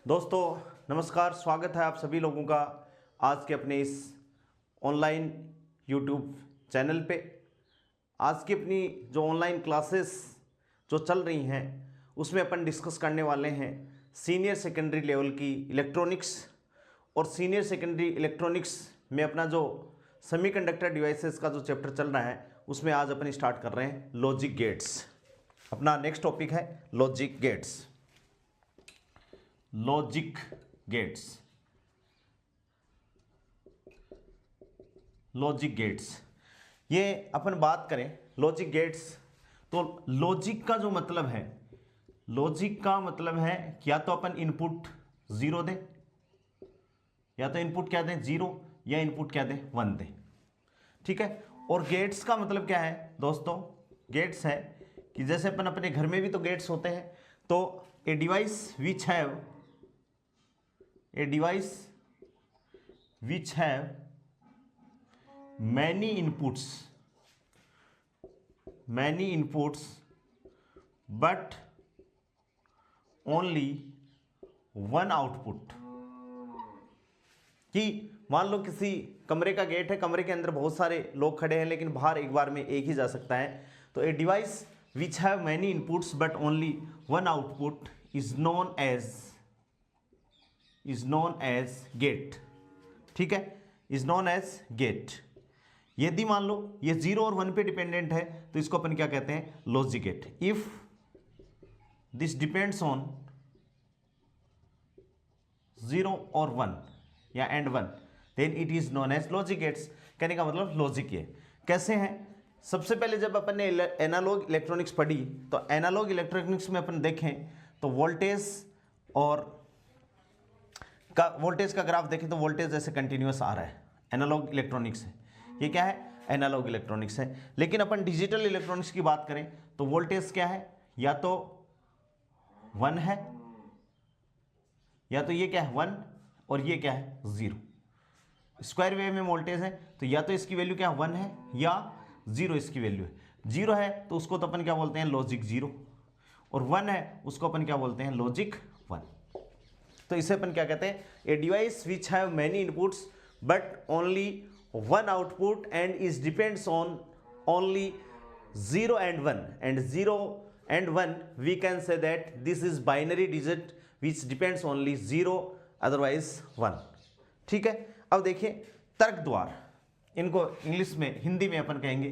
दोस्तों नमस्कार, स्वागत है आप सभी लोगों का आज के अपने इस ऑनलाइन यूट्यूब चैनल पे। आज की अपनी जो ऑनलाइन क्लासेस जो चल रही हैं उसमें अपन डिस्कस करने वाले हैं सीनियर सेकेंडरी लेवल की इलेक्ट्रॉनिक्स। और सीनियर सेकेंडरी इलेक्ट्रॉनिक्स में अपना जो सेमीकंडक्टर डिवाइसेस का जो चैप्टर चल रहा है उसमें आज अपन स्टार्ट कर रहे हैं लॉजिक गेट्स। अपना नेक्स्ट टॉपिक है logic gates. Logic gates, logic gates, ये अपन बात करें लॉजिक गेट्स तो लॉजिक का जो मतलब है, लॉजिक का मतलब है या तो अपन इनपुट जीरो दें, या तो इनपुट क्या दें जीरो, या इनपुट क्या दें वन दें। ठीक है। और गेट्स का मतलब क्या है दोस्तों? गेट्स है कि जैसे अपन अपने घर में भी तो गेट्स होते हैं, तो a device which have a device which have many inputs but only one output। कि मान लो किसी कमरे का गेट है, कमरे के अंदर बहुत सारे लोग खड़े हैं लेकिन बाहर एक बार में एक ही जा सकता है, तो a device which have many inputs but only one output is known as gate. ठीक है, इज नोन एज गेट। यदि मान लो ये जीरो और वन पे डिपेंडेंट है तो इसको अपन क्या कहते हैं? Logic gate. If this depends on zero और वन या and one then it is known as logic gates. कहने का मतलब लॉजिक ये कैसे हैं? सबसे पहले जब अपन ने एनालॉग इलेक्ट्रॉनिक्स पढ़ी तो एनालॉग इलेक्ट्रॉनिक्स में अपन देखें तो वोल्टेज का ग्राफ देखें तो वोल्टेज जैसे कंटिन्यूअस आ रहा है, एनालॉग इलेक्ट्रॉनिक्स है। ये क्या है? एनालॉग इलेक्ट्रॉनिक्स है। लेकिन अपन डिजिटल इलेक्ट्रॉनिक्स की बात करें तो वोल्टेज क्या है? या तो वन है, या तो ये क्या है वन, और ये क्या है जीरो। स्क्वायर वेव में वोल्टेज है तो या तो इसकी वैल्यू क्या वन है या जीरो इसकी वैल्यू है। जीरो है तो उसको तो अपन क्या बोलते हैं? Logic zero. और वन है उसको अपन क्या बोलते हैं? Logic one. तो इसे अपन क्या कहते हैं? A device which have many inputs but only one output and is depends on only zero and one, and zero and one we can say that this is binary digit which depends only zero otherwise one. ठीक है। अब देखिए तर्क द्वार, इनको English में हिंदी में अपन कहेंगे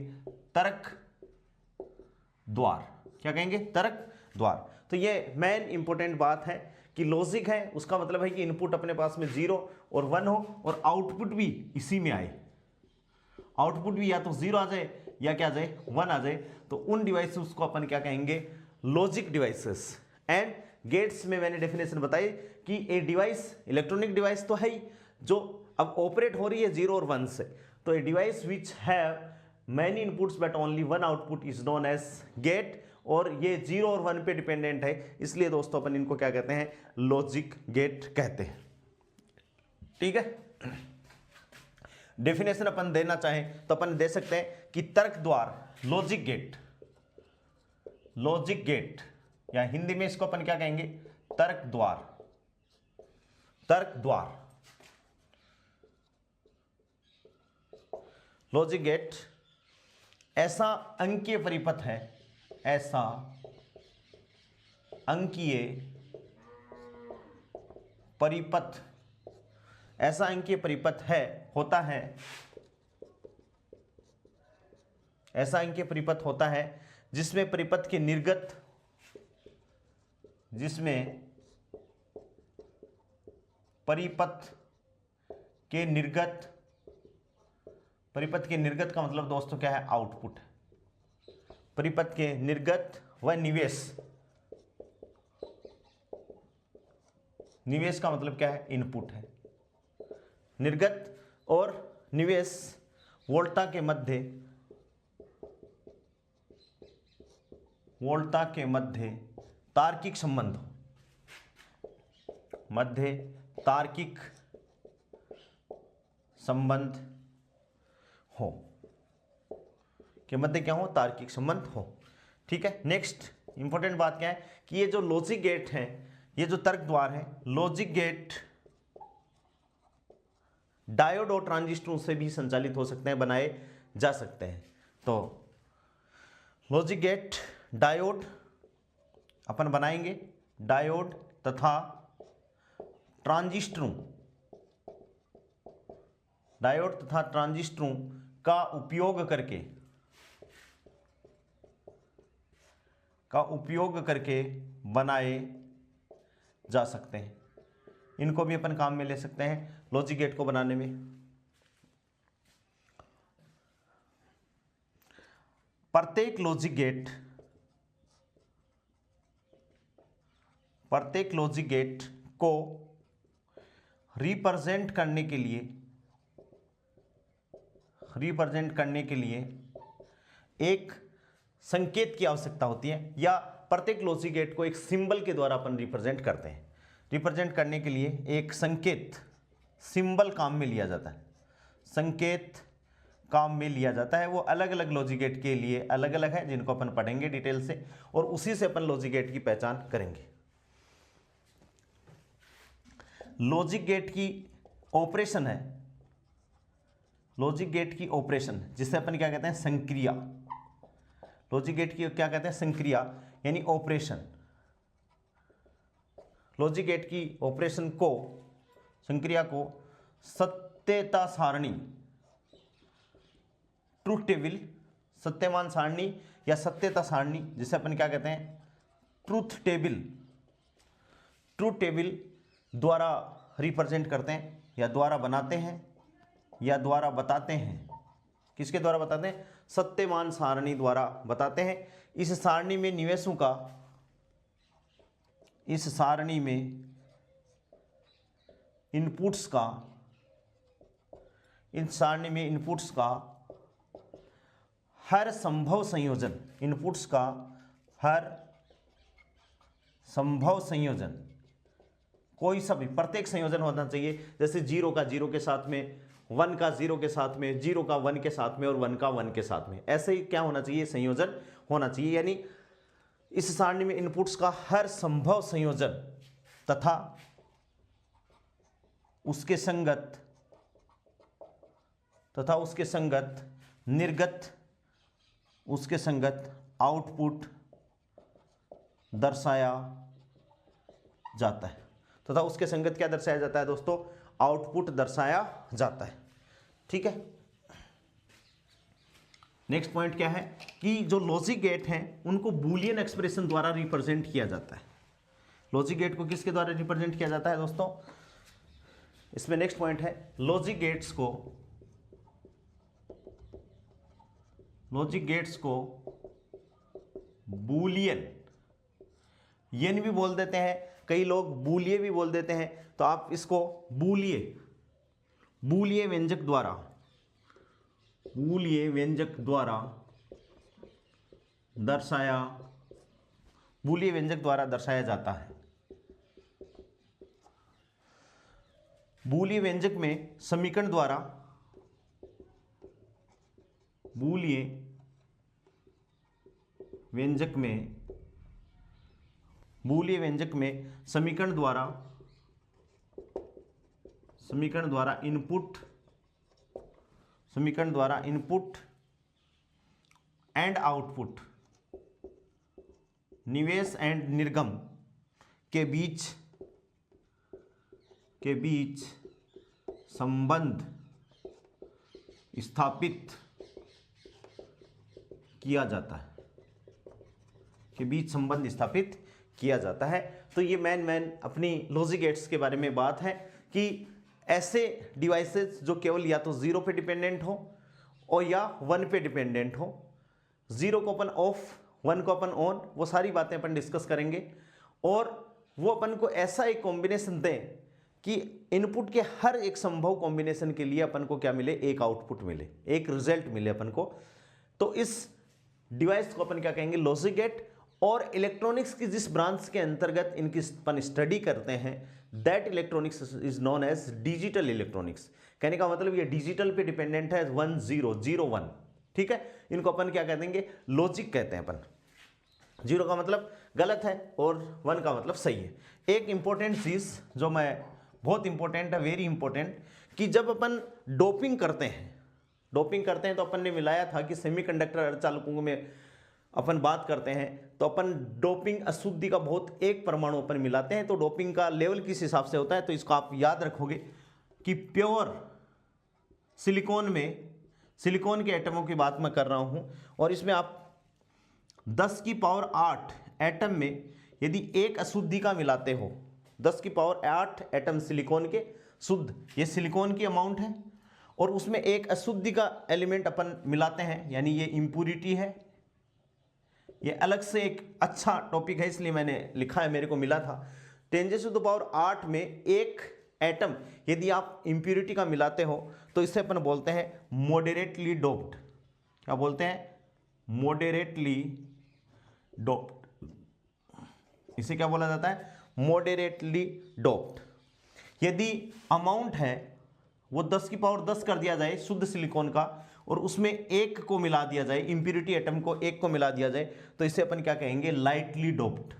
तर्क द्वार। क्या कहेंगे? तर्क द्वार। तो ये मेन इंपॉर्टेंट बात है कि लॉजिक है उसका मतलब है कि इनपुट अपने पास में जीरो और वन हो और आउटपुट भी इसी में आए। आउटपुट भी या तो जीरो आ जाए या क्या आ जाए? वन आ जाए। तो उन डिवाइसेस को अपन क्या कहेंगे? Logic devices. एंड गेट्स में मैंने डेफिनेशन बताई कि ए डिवाइस इलेक्ट्रॉनिक डिवाइस तो है ही जो अब ऑपरेट हो रही है जीरो और वन से, तो a device which have many inputs but only one output is known as gate. और ये जीरो और वन पे डिपेंडेंट है, इसलिए दोस्तों अपन इनको क्या कहते हैं? लॉजिक गेट कहते हैं। ठीक है। डेफिनेशन अपन देना चाहें तो अपन दे सकते हैं कि तर्क द्वार लॉजिक गेट, लॉजिक गेट, या हिंदी में इसको अपन क्या कहेंगे? तर्क द्वार। तर्क द्वार लॉजिक गेट ऐसा अंकीय परिपथ है, ऐसा अंकीय परिपथ, ऐसा अंकीय परिपथ है, होता है, ऐसा अंकीय परिपथ होता है जिसमें परिपथ के निर्गत, जिसमें परिपथ के निर्गत, परिपथ के निर्गत का मतलब दोस्तों क्या है? आउटपुट। परिपथ के निर्गत व निवेश, निवेश का मतलब क्या है? इनपुट है। निर्गत और निवेश वोल्टा के मध्य, वोल्टा के मध्य तार्किक संबंध, मध्य तार्किक संबंध हो, के मध्य क्या हो? तार्किक संबंध हो। ठीक है। नेक्स्ट इंपॉर्टेंट बात क्या है कि ये जो लॉजिक गेट है, ये जो तर्क द्वार है लॉजिक गेट डायोड और ट्रांजिस्टरों से भी संचालित हो सकते हैं, बनाए जा सकते हैं। तो लॉजिक गेट डायोड अपन बनाएंगे, डायोड तथा ट्रांजिस्टरों का उपयोग करके बनाए जा सकते हैं। इनको भी अपन काम में ले सकते हैं लॉजिक गेट को बनाने में। प्रत्येक लॉजिक गेट को रिप्रेजेंट करने के लिए एक संकेत की आवश्यकता होती है, या प्रत्येक लॉजिक गेट को एक सिंबल के द्वारा अपन रिप्रेजेंट करते हैं। रिप्रेजेंट करने के लिए एक संकेत, सिंबल काम में लिया जाता है, संकेत काम में लिया जाता है। वो अलग अलग लॉजिक गेट के लिए अलग अलग है, जिनको अपन पढ़ेंगे डिटेल से, और उसी से अपन लॉजिक गेट की पहचान करेंगे। लॉजिक गेट की ऑपरेशन है, लॉजिक गेट की ऑपरेशन जिसे अपन क्या कहते हैं, संक्रिया। लॉजिक गेट की क्या कहते हैं, संक्रिया यानी ऑपरेशन। लॉजिक गेट की ऑपरेशन को, संक्रिया को सत्यता सारणी, ट्रूथ टेबल, सत्यमान सारणी या सत्यता सारणी, जिसे अपन क्या कहते हैं, ट्रूथ टेबल द्वारा रिप्रेजेंट करते हैं, या द्वारा बनाते हैं, या द्वारा बताते हैं। किसके द्वारा बताते हैं, सत्यमान सारणी द्वारा बताते हैं। इस सारणी में निवेशों का, इस सारणी में इनपुट्स का, इस सारणी में इनपुट्स का हर संभव संयोजन, इनपुट्स का हर संभव संयोजन, कोई सा भी प्रत्येक संयोजन होना चाहिए। जैसे 0 का 0 के साथ में, 1 का 0 के साथ में, 0 का 1 के साथ में और 1 का 1 के साथ में, ऐसे ही क्या होना चाहिए, संयोजन होना चाहिए। यानी इस सारणी में इनपुट्स का हर संभव संयोजन तथा उसके संगत निर्गत, उसके संगत आउटपुट दर्शाया जाता है, तथा उसके संगत क्या दर्शाया जाता है दोस्तों, आउटपुट दर्शाया जाता है। ठीक है। नेक्स्ट पॉइंट क्या है कि जो लॉजिक गेट हैं उनको बूलियन एक्सप्रेशन द्वारा रिप्रेजेंट किया जाता है। लॉजिक गेट को किसके द्वारा रिप्रेजेंट किया जाता है दोस्तों, इसमें नेक्स्ट पॉइंट है लॉजिक गेट्स को बूलियन, यन भी बोल देते हैं, कई लोग बूलिये भी बोल देते हैं, तो आप इसको बूलिये व्यंजक द्वारा दर्शाया जाता है। बूलिये व्यंजक में समीकरण द्वारा, बूलिये व्यंजक में समीकरण द्वारा इनपुट एंड आउटपुट, निवेश एंड निर्गम के बीच संबंध स्थापित किया जाता है। तो ये मेन अपनी लॉजिक गेट्स के बारे में बात है कि ऐसे डिवाइसेस जो केवल या तो 0 पे डिपेंडेंट हो और या 1 पे डिपेंडेंट हो, 0 को अपन ऑफ, 1 को अपन ऑन, वो सारी बातें अपन डिस्कस करेंगे। और वो अपन को ऐसा एक कॉम्बिनेशन दें कि इनपुट के हर एक संभव कॉम्बिनेशन के लिए अपन को क्या मिले, एक आउटपुट मिले, एक रिजल्ट मिले अपन को। तो इस डिवाइस को अपन क्या कहेंगे, लॉजिक गेट। और इलेक्ट्रॉनिक्स की जिस ब्रांच के अंतर्गत इनकी अपन स्टडी करते हैं, that electronics is known as digital electronics. कहने का मतलब ये डिजिटल पे डिपेंडेंट है, 1 0 0 1। ठीक है, इनको अपन क्या कह देंगे, लॉजिक कहते हैं अपन। 0 का मतलब गलत है और 1 का मतलब सही है। एक इंपॉर्टेंट चीज़ जो मैं बहुत इंपॉर्टेंट है, वेरी इंपॉर्टेंट, कि जब अपन डोपिंग करते हैं तो अपन ने मिलाया था कि सेमीकंडक्टर अर्धचालकों में अपन बात करते हैं तो अपन डोपिंग अशुद्धि का बहुत एक परमाणु अपन मिलाते हैं, तो डोपिंग का लेवल किस हिसाब से होता है, तो इसको आप याद रखोगे कि प्योर सिलिकॉन में, सिलिकॉन के एटमों की बात मैं कर रहा हूं, और इसमें आप 10 की पावर 8 एटम में यदि एक अशुद्धि का मिलाते हो, 10 की पावर 8 एटम सिलिकॉन के शुद्ध, ये सिलिकॉन की अमाउंट है, और उसमें एक अशुद्धि का एलिमेंट अपन मिलाते हैं, यानी ये इम्प्यूरिटी है। ये अलग से एक अच्छा टॉपिक है, इसलिए मैंने लिखा है, मेरे को मिला था। 10⁻8 में एक एटम यदि आप इम्प्यूरिटी का मिलाते हो तो इसे अपन बोलते हैं मॉडरेटली डोप्ड। क्या बोलते हैं? Moderately doped. इसे क्या बोला जाता है? Moderately doped. यदि अमाउंट है वो 10 की पावर 10 कर दिया जाए शुद्ध सिलिकॉन का, और उसमें एक को मिला दिया जाए, इंप्यूरिटी एटम को एक को मिला दिया जाए, तो इसे अपन क्या कहेंगे? Lightly doped.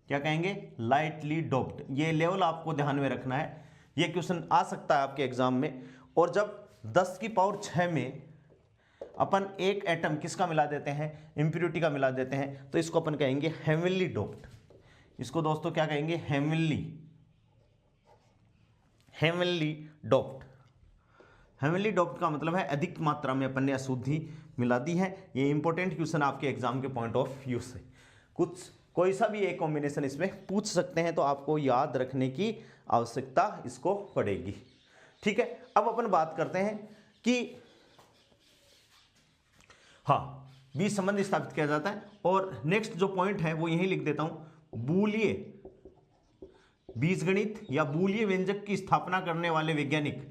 क्या कहेंगे? Lightly doped. ये लेवल आपको ध्यान में रखना है, ये क्वेश्चन आ सकता है आपके एग्जाम में। और जब 10 की पावर 6 में अपन एक एटम किसका मिला देते हैं? इंप्यूरिटी का मिला देते हैं, तो इसको अपन कहेंगे हेवनली डोप्ड। इसको दोस्तों क्या कहेंगे? Heavenly doped. हेवनली डोप्ड का मतलब है अधिक मात्रा में अपन ने अशुद्धि मिला दी है। ये इंपॉर्टेंट क्वेश्चन आपके एग्जाम के पॉइंट ऑफ व्यू से कोई सा भी एक कॉम्बिनेशन इसमें पूछ सकते हैं, तो आपको याद रखने की आवश्यकता इसको पड़ेगी। ठीक है, अब अपन बात करते हैं कि हाँ, बीज संबंध स्थापित किया जाता है, और नेक्स्ट जो पॉइंट है वो यही लिख देता हूं। बूलिये बीजगणित या बूलिये व्यंजक की स्थापना करने वाले वैज्ञानिक,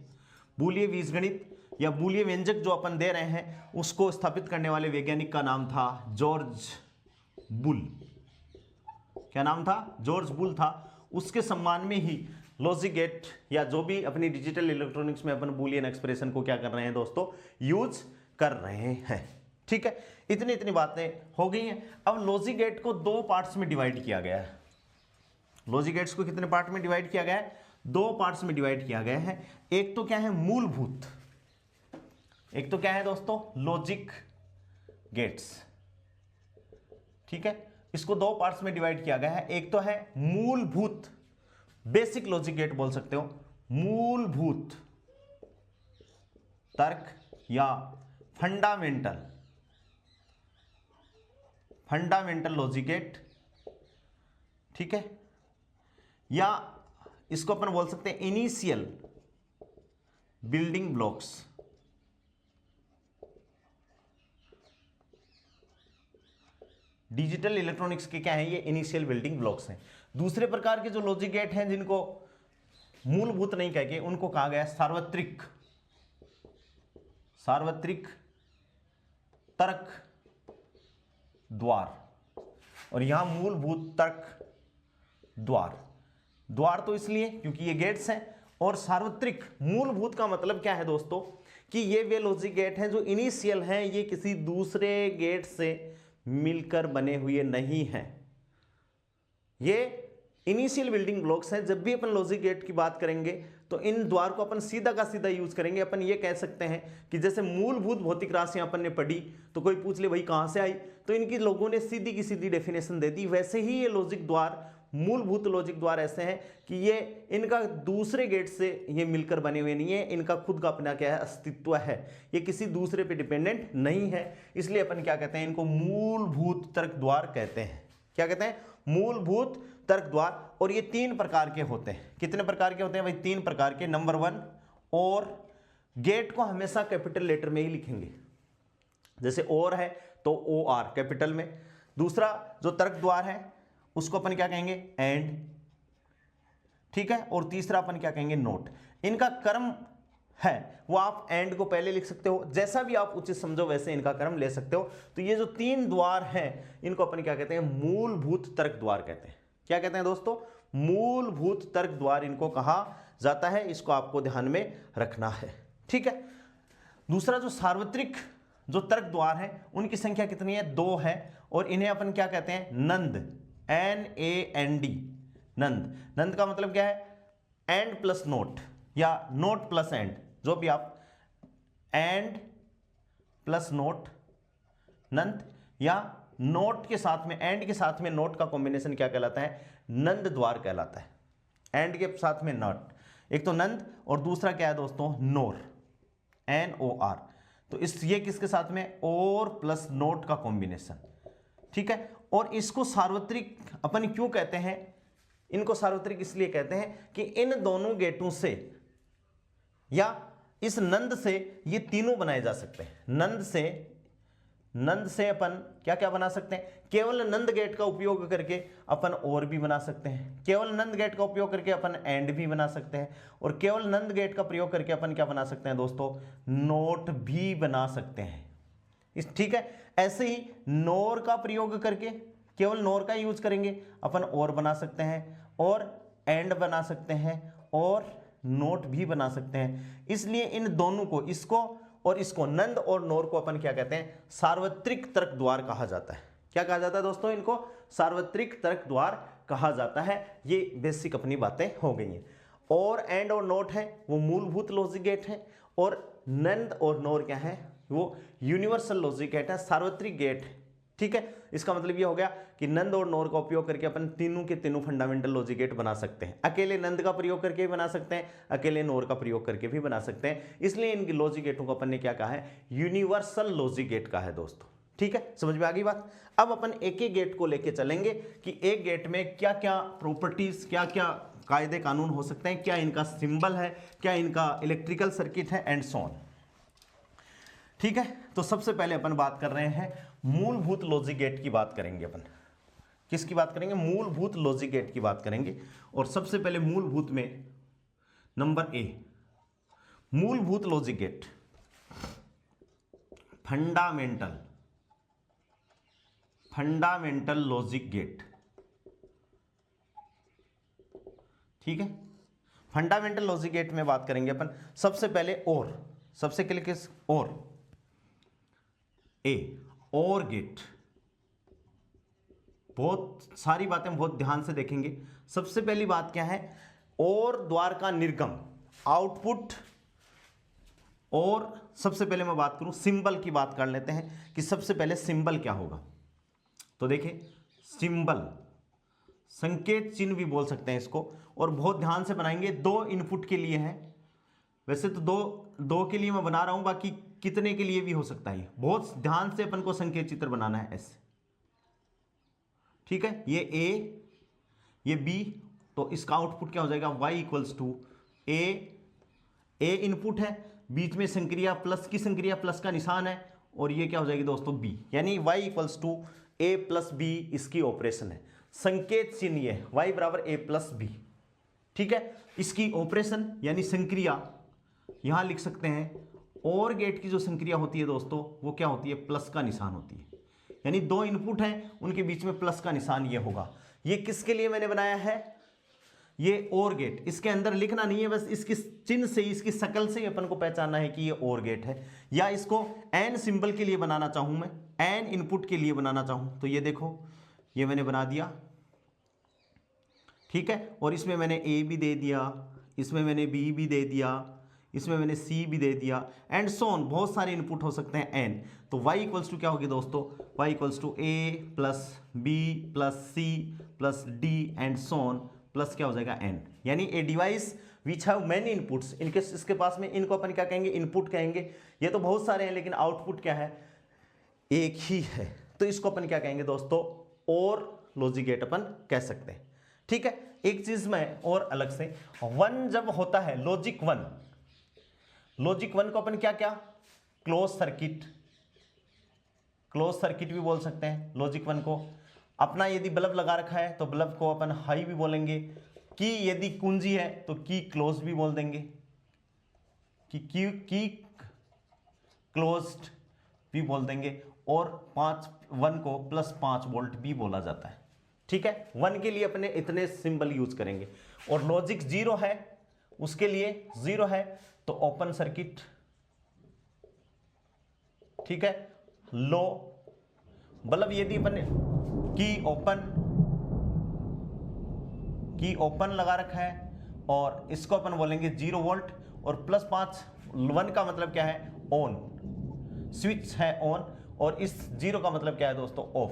बूलिये बीजगणित या बूलिये व्यंजक जो अपन दे रहे हैं उसको स्थापित करने वाले वैज्ञानिक का नाम था जॉर्ज बुल। क्या नाम था? जॉर्ज बुल था। उसके सम्मान में ही लॉजिक गेट या जो भी अपनी डिजिटल इलेक्ट्रॉनिक्स में अपन बूलियन एक्सप्रेशन को क्या कर रहे हैं दोस्तों? यूज कर रहे हैं। ठीक है, इतनी बातें हो गई हैं। अब लॉजिक गेट को 2 पार्ट्स में डिवाइड किया गया है। लॉजिक गेट्स को कितने पार्ट में डिवाइड किया गया है? 2 पार्ट्स में डिवाइड किया गया है। एक तो क्या है? मूलभूत। एक तो क्या है दोस्तों? Logic gates. ठीक है, इसको 2 पार्ट्स में डिवाइड किया गया है। एक तो है मूलभूत, बेसिक लॉजिक गेट बोल सकते हो, मूलभूत तर्क या फंडामेंटल लॉजिक गेट। ठीक है, या इसको अपन बोल सकते हैं initial building blocks. Digital electronics के क्या है? ये इनिशियल बिल्डिंग ब्लॉक्स हैं। दूसरे प्रकार के जो लॉजिक गेट हैं जिनको मूलभूत नहीं कह के उनको कहा गया सार्वत्रिक तर्क द्वार। और यहां मूलभूत तर्क द्वार तो इसलिए क्योंकि ये गेट्स हैं, और सार्वत्रिक मूलभूत का मतलब क्या है दोस्तों? कि ये वे लॉजिक गेट हैं जो इनिशियल हैं, ये किसी दूसरे गेट से मिलकर बने हुए नहीं हैं। ये इनिशियल बिल्डिंग ब्लॉक्स हैं। जब भी अपन लॉजिक गेट की बात करेंगे तो इन द्वार को अपन सीधा का सीधा यूज करेंगे। अपन ये कह सकते हैं कि जैसे मूलभूत भौतिक राशियां अपन ने पढ़ी, तो कोई पूछ ले भाई कहां से आई, तो इनकी लोगों ने सीधी की सीधी डेफिनेशन दे दी। वैसे ही ये लॉजिक द्वार, मूलभूत लॉजिक द्वार ऐसे हैं कि ये इनका दूसरे गेट से ये मिलकर बने हुए नहीं है, इनका खुद का अपना क्या है? अस्तित्व है। ये किसी दूसरे पे डिपेंडेंट नहीं है, इसलिए अपन क्या कहते हैं? इनको मूलभूत तर्क द्वार कहते हैं। क्या कहते हैं? मूलभूत तर्क द्वार। और ये 3 प्रकार के होते हैं। कितने प्रकार के होते हैं भाई? 3 प्रकार के। नंबर 1, और गेट को हमेशा कैपिटल लेटर में ही लिखेंगे, जैसे और है तो OR कैपिटल में। दूसरा जो तर्क द्वार है उसको अपन क्या कहेंगे? एंड। ठीक है, और तीसरा अपन क्या कहेंगे? नोट। इनका कर्म है वो आप एंड को पहले लिख सकते हो, जैसा भी आप उचित समझो वैसे इनका कर्म ले सकते हो। तो ये जो 3 द्वार हैं इनको अपन क्या कहते हैं? मूलभूत तर्क द्वार कहते हैं। क्या कहते हैं दोस्तों? मूलभूत तर्क द्वार इनको कहा जाता है। इसको आपको ध्यान में रखना है। ठीक है, दूसरा जो सार्वत्रिक जो तर्क द्वार है उनकी संख्या कितनी है, 2 है, और इन्हें अपन क्या कहते हैं, नंद, NAND, नंद। नंद का मतलब क्या है, एंड प्लस नोट या नोट प्लस एंड, जो भी आप, एंड प्लस नोट नंद, या नोट के साथ में, एंड के साथ में नोट का कॉम्बिनेशन क्या कहलाता है, नंद द्वार कहलाता है। एंड के साथ में नोट, एक तो नंद और दूसरा क्या है दोस्तों, नोर, NOR। तो ये किसके साथ में, और प्लस नोट का कॉम्बिनेशन, ठीक है। और इसको सार्वत्रिक अपन क्यों कहते हैं, इनको सार्वत्रिक इसलिए कहते हैं कि इन दोनों गेटों से या इस नंद से ये तीनों बनाए जा सकते हैं। नंद से अपन क्या क्या बना सकते हैं, केवल नंद गेट का उपयोग करके अपन और भी बना सकते हैं, केवल नंद गेट का उपयोग करके अपन एंड भी बना सकते हैं, और केवल नंद गेट का प्रयोग करके अपन क्या बना सकते हैं दोस्तों, नोट भी बना सकते हैं। ठीक है, ऐसे ही नोर का प्रयोग करके, केवल नोर का यूज करेंगे अपन और बना सकते हैं, और एंड बना सकते हैं, और नोट भी बना सकते हैं। इसलिए इन दोनों को, इसको और इसको, नंद और नोर को अपन क्या कहते हैं, सार्वत्रिक तर्क द्वार कहा जाता है। क्या कहा जाता है दोस्तों, इनको सार्वत्रिक तर्क द्वार कहा जाता है। ये बेसिक अपनी बातें हो गई हैं। और एंड और नोट है वो मूलभूत लॉजिक गेट है, और नंद और नोर क्या है, वो यूनिवर्सल लॉजिक गेट है, सार्वत्रिक गेट है। ठीक है, इसका मतलब ये हो गया कि नंद और नोर का उपयोग करके अपन तीनों के तीनों फंडामेंटल लॉजिक गेट बना सकते हैं। अकेले नंद का प्रयोग करके भी बना सकते हैं, अकेले नोर का प्रयोग करके भी बना सकते हैं। इसलिए इन लॉजिक गेटों को अपन ने क्या कहा है, यूनिवर्सल लॉजिक गेट कहा है दोस्तों। ठीक है, समझ में आ गई बात। अब अपन एक एक गेट को लेके चलेंगे कि एक गेट में क्या क्या प्रॉपर्टीज, क्या क्या कायदे कानून हो सकते हैं, क्या इनका सिंबल है, क्या इनका इलेक्ट्रिकल सर्किट है, एंड सो ऑन। ठीक है, तो सबसे पहले अपन बात कर रहे हैं मूलभूत लॉजिक गेट की बात करेंगे। अपन किसकी बात करेंगे, मूलभूत लॉजिक गेट की बात करेंगे। और सबसे पहले मूलभूत में नंबर A, मूलभूत logic gate, fundamental logic gate. ठीक है, फंडामेंटल लॉजिक गेट में बात करेंगे अपन सबसे पहले, और सबसे पहले किस, और और गेट। बहुत सारी बातें बहुत ध्यान से देखेंगे। सबसे पहली बात क्या है, और द्वार का निर्गम, आउटपुट। और सबसे पहले मैं बात करूं सिंबल की, बात कर लेते हैं कि सबसे पहले सिंबल क्या होगा। तो देखिए, सिंबल संकेत चिन्ह भी बोल सकते हैं इसको, और बहुत ध्यान से बनाएंगे। 2 इनपुट के लिए है, वैसे तो दो के लिए मैं बना रहा हूं, बाकी कितने के लिए भी हो सकता है। बहुत ध्यान से अपन को संकेत चित्र बनाना है ऐसे। ठीक है, ये A, ये B, तो इसका आउटपुट क्या हो जाएगा, y equals to A input है, बीच में संक्रिया प्लस की संक्रिया, प्लस का निशान है, और ये क्या हो जाएगी दोस्तों B, यानी y equals to A plus B इसकी ऑपरेशन है। संकेत चिन्ह ये y बराबर A प्लस B। ठीक है, इसकी ऑपरेशन यानी संक्रिया यहां लिख सकते हैं। और गेट की जो संक्रिया होती है दोस्तों, वो क्या होती है, प्लस का निशान होती है। यानी 2 इनपुट हैं, उनके बीच में प्लस का निशान ये होगा। ये किसके लिए मैंने बनाया है, ये और गेट। इसके अंदर लिखना नहीं है, बस इसकी चिन्ह से, इसकी शक्ल से अपन को पहचानना है कि ये और गेट है। या इसको एन सिंबल के लिए बनाना चाहूं मैं, एन इनपुट के लिए बनाना चाहूं, तो ये देखो, ये मैंने बना दिया। ठीक है, और इसमें मैंने A भी दे दिया, इसमें मैंने B भी दे दिया, इसमें मैंने C भी दे दिया, एंड सो ऑन। बहुत सारे इनपुट हो सकते हैं n। तो y इक्वल्स टू क्या होगी दोस्तों, y equals to A plus B plus C plus D and so on, plus क्या हो जाएगा n। यानी a device which have many inputs, इनके इसके पास में, इनको अपन क्या कहेंगे, इनपुट कहेंगे। ये तो बहुत सारे हैं, लेकिन आउटपुट क्या है, एक ही है। तो इसको अपन क्या कहेंगे दोस्तों, और लॉजिक गेट अपन कह सकते हैं। ठीक है, एक चीज में और अलग से, 1 जब होता है, लॉजिक 1 को अपन क्या क्या, क्लोज सर्किट भी बोल सकते हैं। लॉजिक 1 को अपना यदि बल्ब लगा रखा है तो बल्ब को अपन हाई भी बोलेंगे, की यदि कुंजी है तो की क्लोज भी बोल देंगे, की क्लोज्ड भी बोल देंगे। और 1 को +5 वोल्ट भी बोला जाता है। ठीक है, 1 के लिए अपने इतने सिंबल यूज करेंगे। और लॉजिक 0 है, उसके लिए 0 है तो ओपन सर्किट, ठीक है, लो, मतलब यदि अपन की ओपन लगा रखा है और इसको अपन बोलेंगे 0 वोल्ट और +5 1 का मतलब क्या है, ऑन, स्विच है ऑन, और इस 0 का मतलब क्या है दोस्तों, ऑफ।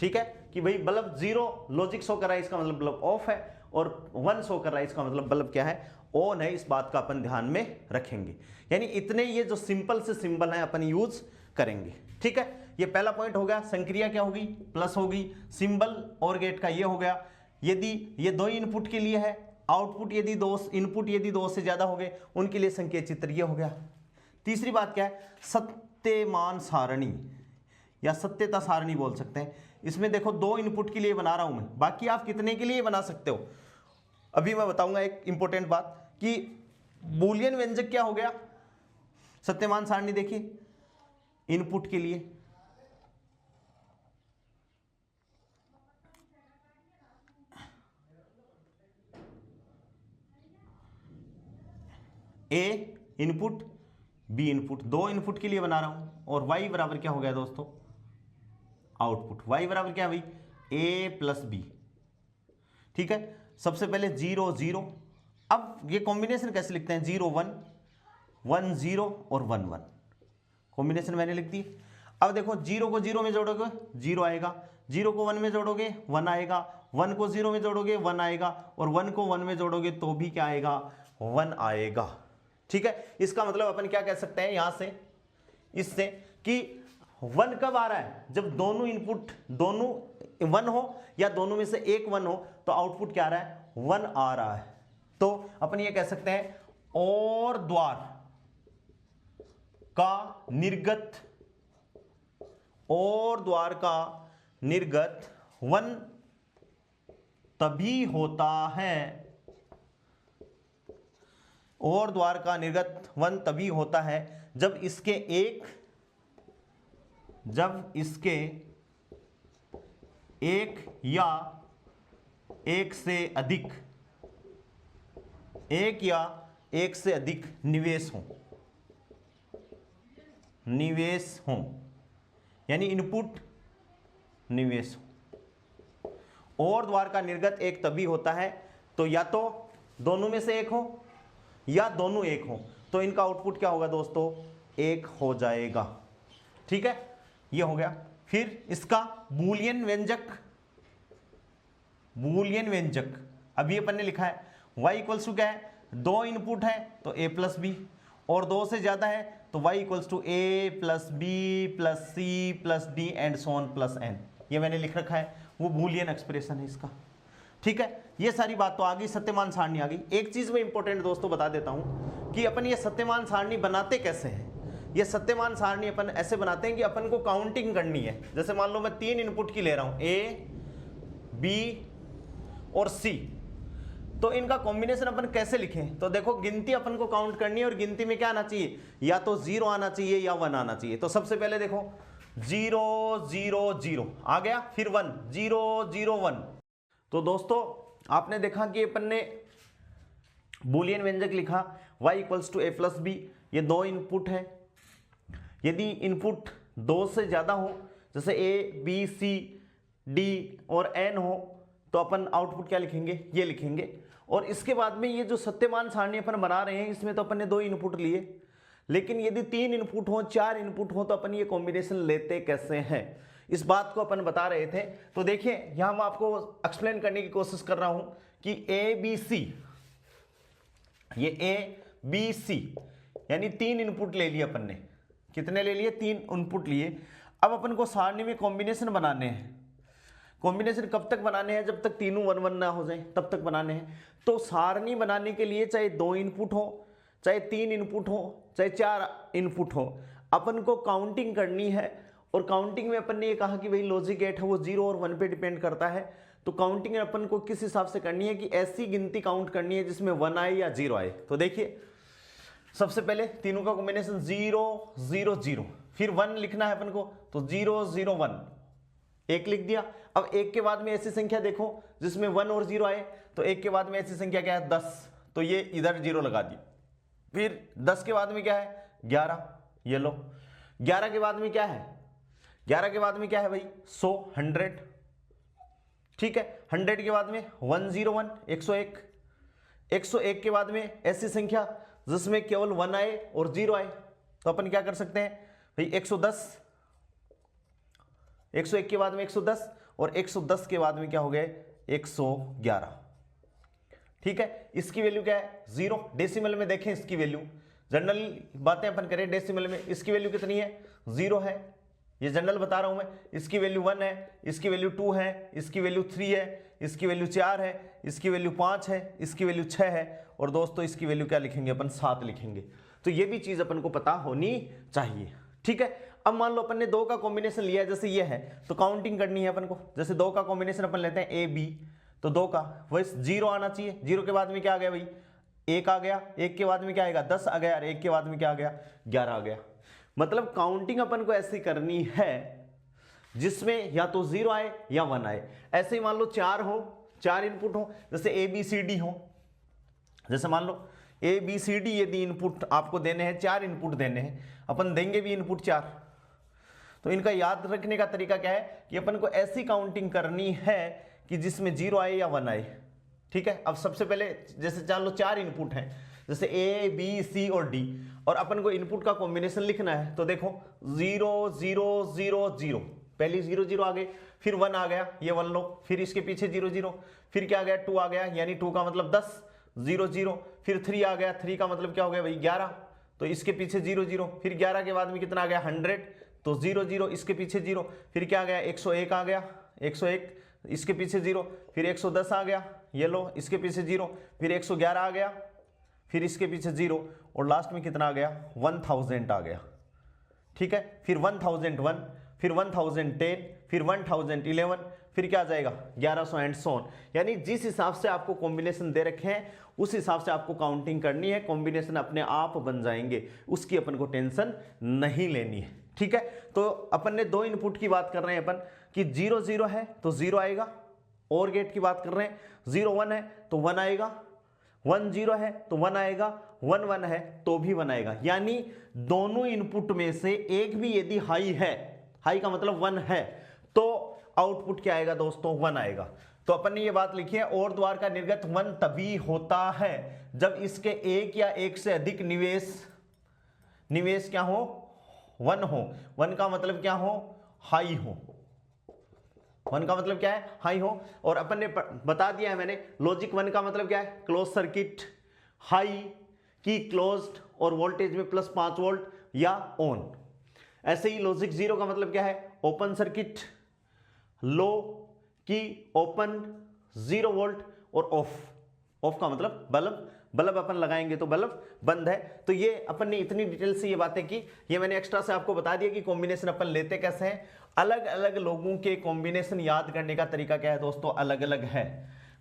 ठीक है, कि भाई बल्ब 0 लॉजिक शो कर रहा है, इसका मतलब बल्ब ऑफ है, और 1 शो कर रहा है, इसका मतलब बल्ब क्या है, ऑन है। इस बात का अपन ध्यान में रखेंगे। यानी इतने ये जो सिंपल से सिंबल है अपन यूज करेंगे। ठीक है, ये पहला पॉइंट हो गया। संक्रिया क्या होगी, प्लस होगी। सिंबल और गेट का ये हो गया। यदि ये 2 इनपुट के लिए है, आउटपुट यदि इनपुट यदि 2 से ज्यादा हो गए, उनके लिए संकेत चित्र ये हो गया। तीसरी बात क्या है, सत्यमान सारणी या सत्यता सारणी बोल सकते हैं। इसमें देखो 2 इनपुट के लिए बना रहा हूं मैं, बाकी आप कितने के लिए बना सकते हो। अभी मैं बताऊंगा एक इंपॉर्टेंट बात कि बूलियन व्यंजक क्या हो गया, सत्यमान सारणी। देखिए इनपुट के लिए ए इनपुट बी इनपुट, 2 इनपुट के लिए बना रहा हूं, और y बराबर क्या हो गया दोस्तों, आउटपुट। y बराबर क्या भाई, a प्लस बी। ठीक है, सबसे पहले 0 0। अब ये कॉम्बिनेशन कैसे लिखते हैं, 0 1 1 0 और 1 1, कॉम्बिनेशन मैंने लिख दी। अब देखो 0 को 0 में जोड़ोगे 0 आएगा, 0 को 1 में जोड़ोगे 1 आएगा, 1 को 0 में जोड़ोगे 1 आएगा, और 1 को 1 में जोड़ोगे तो भी क्या आएगा, 1 आएगा। ठीक है, इसका मतलब अपन क्या कह सकते हैं यहां से, इससे कि 1 कब आ रहा है, जब दोनों इनपुट दोनों 1 हो या दोनों में से एक 1 हो, तो आउटपुट क्या आ रहा है, 1 आ रहा है। तो अपन ये कह सकते हैं और द्वार का निर्गत, और द्वार का निर्गत 1 तभी होता है, और द्वार का निर्गत 1 तभी होता है जब इसके एक या एक से अधिक निवेश हो, यानी इनपुट निवेश हो। और द्वार का निर्गत 1 तभी होता है, तो या तो दोनों में से एक हो या दोनों एक हो, तो इनका आउटपुट क्या होगा दोस्तों, 1 हो जाएगा। ठीक है, ये हो गया। फिर इसका बूलियन व्यंजक अभी अपन ने लिखा है, y इक्वल्स टू क्या है, 2 इनपुट है तो a प्लस बी, और 2 से ज्यादा है तो y equals to a plus B plus C plus D and so on plus n। ये मैंने लिख रखा है, वो बूलियन एक्सप्रेशन है इसका। ठीक है, ये सारी बात तो आ गई, सत्यमान सारणी आ गई। एक चीज मैं इंपॉर्टेंट दोस्तों बता देता हूं कि अपन ये सत्यमान सारणी बनाते कैसे हैं। ये सत्यमान सारणी अपन ऐसे बनाते हैं कि अपन को काउंटिंग करनी है। जैसे मान लो मैं 3 इनपुट की ले रहा हूं, ए बी और सी, तो इनका कॉम्बिनेशन अपन कैसे लिखें, तो देखो गिनती अपन को काउंट करनी है, और गिनती में क्या आना चाहिए, या तो 0 आना चाहिए या 1 आना चाहिए। तो सबसे पहले देखो 0 0 0 आ गया, फिर 1 0 0 1। तो दोस्तों आपने देखा कि अपन ने बूलियन व्यंजक लिखा, y equals to a plus B. ये 2 इनपुट है, यदि इनपुट 2 से ज्यादा हो, जैसे a b c d और n हो, तो अपन आउटपुट क्या लिखेंगे, ये लिखेंगे। और इसके बाद में ये जो सत्यमान सारणी अपन बना रहे हैं, इसमें तो अपन ने 2 इनपुट लिए, लेकिन यदि 3 इनपुट हो 4 इनपुट हो, तो अपन ये कॉम्बिनेशन लेते कैसे हैं, इस बात को अपन बता रहे थे। तो देखिए यहां मैं आपको एक्सप्लेन करने की कोशिश कर रहा हूं कि ए बी सी, ये ए बी सी यानी 3 इनपुट ले लिए अपन ने। कितने ले लिए, 3 इनपुट लिए। अब अपन को सारणी में कॉम्बिनेशन बनाने हैं। कॉम्बिनेशन कब तक बनाने हैं, जब तक तीनों 1 1 ना हो जाए तब तक बनाने हैं। तो सारणी बनाने के लिए चाहे 2 इनपुट हो, चाहे 3 इनपुट हो, चाहे 4 इनपुट हो, अपन को काउंटिंग करनी है। और काउंटिंग में अपन ने ये कहा कि भाई लॉजिक गेट है वो 0 और 1 पे डिपेंड करता है। तो काउंटिंग अपन को किस हिसाब से करनी है कि ऐसी गिनती काउंट करनी है जिसमें 1 आए या 0 आए। तो देखिए सबसे पहले तीनों का कॉम्बिनेशन 0 0 0, फिर 1 लिखना है अपन को, तो 0 0 1 1 लिख दिया। अब 1 के बाद में ऐसी संख्या देखो जिसमें 1 और 0 आए, तो 1 के बाद में ऐसी संख्या क्या है, 10, तो ये इधर 0 लगा दी। फिर 10 के बाद में क्या है, 11, ये लो। 11 के बाद में क्या है, 11 के बाद में क्या है भाई 100 100, ठीक है। 100 के बाद में 101 101, 101 के बाद में ऐसी संख्या जिसमें केवल 1 आए और 0 आए, तो अपन क्या कर सकते हैं भाई 110, 101 के बाद में 110 और 110 के बाद में क्या हो गए 111, ठीक है। इसकी वैल्यू क्या है 0। डेसिमल में देखें इसकी वैल्यू, जनरल बातें अपन करें डेसिमल में, इसकी वैल्यू कितनी है 0 है, ये जनरल बता रहा हूं मैं। इसकी वैल्यू 1 है, इसकी वैल्यू 2 है, इसकी वैल्यू 3 है, इसकी वैल्यू 4 है, इसकी वैल्यू 5 है, इसकी वैल्यू 6 है, और दोस्तों इसकी वैल्यू क्या लिखेंगे अपन 7 लिखेंगे। तो ये भी चीज अपन को पता होनी चाहिए, ठीक है। अब मान लो अपन ने 2 का कॉम्बिनेशन लिया है, जैसे ये है, तो काउंटिंग करनी है अपन को। जैसे 2 का कॉम्बिनेशन अपन लेते हैं ए बी, तो 2 का वही 0 आना चाहिए। 0 के बाद में क्या आ गया भाई 1 आ गया, 1 के बाद में क्या आएगा 10 आ गया, और 1 के बाद में क्या आ गया 11 आ गया। मतलब काउंटिंग अपन को ऐसी करनी है जिसमें या तो 0 आए या 1 आए। ऐसे ही मान लो 4 हो, 4 इनपुट हो, जैसे ए बी सी डी हो, जैसे मान लो ए बी सी डी यदि इनपुट आपको देने हैं, 4 इनपुट देने हैं, अपन देंगे भी इनपुट 4। तो इनका याद रखने का तरीका क्या है कि अपन को ऐसी काउंटिंग करनी है कि जिसमें 0 आए या 1 आए, ठीक है। अब सबसे पहले जैसे मान लो 4 इनपुट हैं, जैसे ए बी सी और डी, और अपन को इनपुट का कॉम्बिनेशन लिखना है, तो देखो 0 0 0 0, पहली 0 0 आ गई, फिर 1 आ गया, ये 1 लो, फिर इसके पीछे 0 0, फिर क्या आ गया 2 आ गया, यानी 2 का मतलब 10, 0 0, फिर 3 आ गया, 3 का मतलब क्या हो गया भाई 11, तो इसके पीछे 0 0, फिर 11 के बाद में कितना आ गया 100, तो 0 0, इसके पीछे 0, फिर क्या आ गया 101 आ गया, 101, इसके पीछे 0, फिर 110 आ गया, ये लो, इसके पीछे 0, फिर 111 आ गया, फिर इसके पीछे 0, और लास्ट में कितना आ गया 1000 आ गया, ठीक है। फिर 1001, फिर 1010, फिर 1011, फिर क्या आ जाएगा 1100 एंड सो ऑन। यानी जिस हिसाब से आपको कॉम्बिनेशन दे रखे हैं उस हिसाब से आपको काउंटिंग करनी है, कॉम्बिनेशन अपने आप बन जाएंगे, उसकी अपन को टेंशन नहीं लेनी है, ठीक है। तो अपन ने 2 इनपुट की बात कर रहे हैं अपन कि 0 0 है तो 0 आएगा, और गेट की बात कर रहे हैं 0 1 है तो 1 आएगा, 1 0 है तो 1 आएगा, 1 1 है तो भी 1 आएगा। यानी दोनों इनपुट में से एक भी यदि हाई है, हाई का मतलब 1 है, तो आउटपुट क्या आएगा दोस्तों 1 आएगा। तो अपन ने ये बात लिखी है, और द्वार का निर्गत 1 तभी होता है जब इसके एक या एक से अधिक निवेश क्या हो 1 हो। 1 का मतलब क्या हो हाई हो, 1 का मतलब क्या है हाई हो। और अपन ने बता दिया है मैंने, लॉजिक 1 का मतलब क्या है क्लोज सर्किट, हाई की क्लोज्ड और वोल्टेज में +5 वोल्ट या ऑन। ऐसे ही लॉजिक 0 का मतलब क्या है ओपन सर्किट, लो की ओपन 0 वोल्ट और ऑफ का मतलब बल्ब अपन लगाएंगे तो बल्ब बंद है। तो ये अपन ने इतनी डिटेल से ये बातें की, ये मैंने एक्स्ट्रा से आपको बता दिया कि कॉम्बिनेशन अपन लेते कैसे हैं। अलग अलग लोगों के कॉम्बिनेशन याद करने का तरीका क्या है दोस्तों अलग अलग है।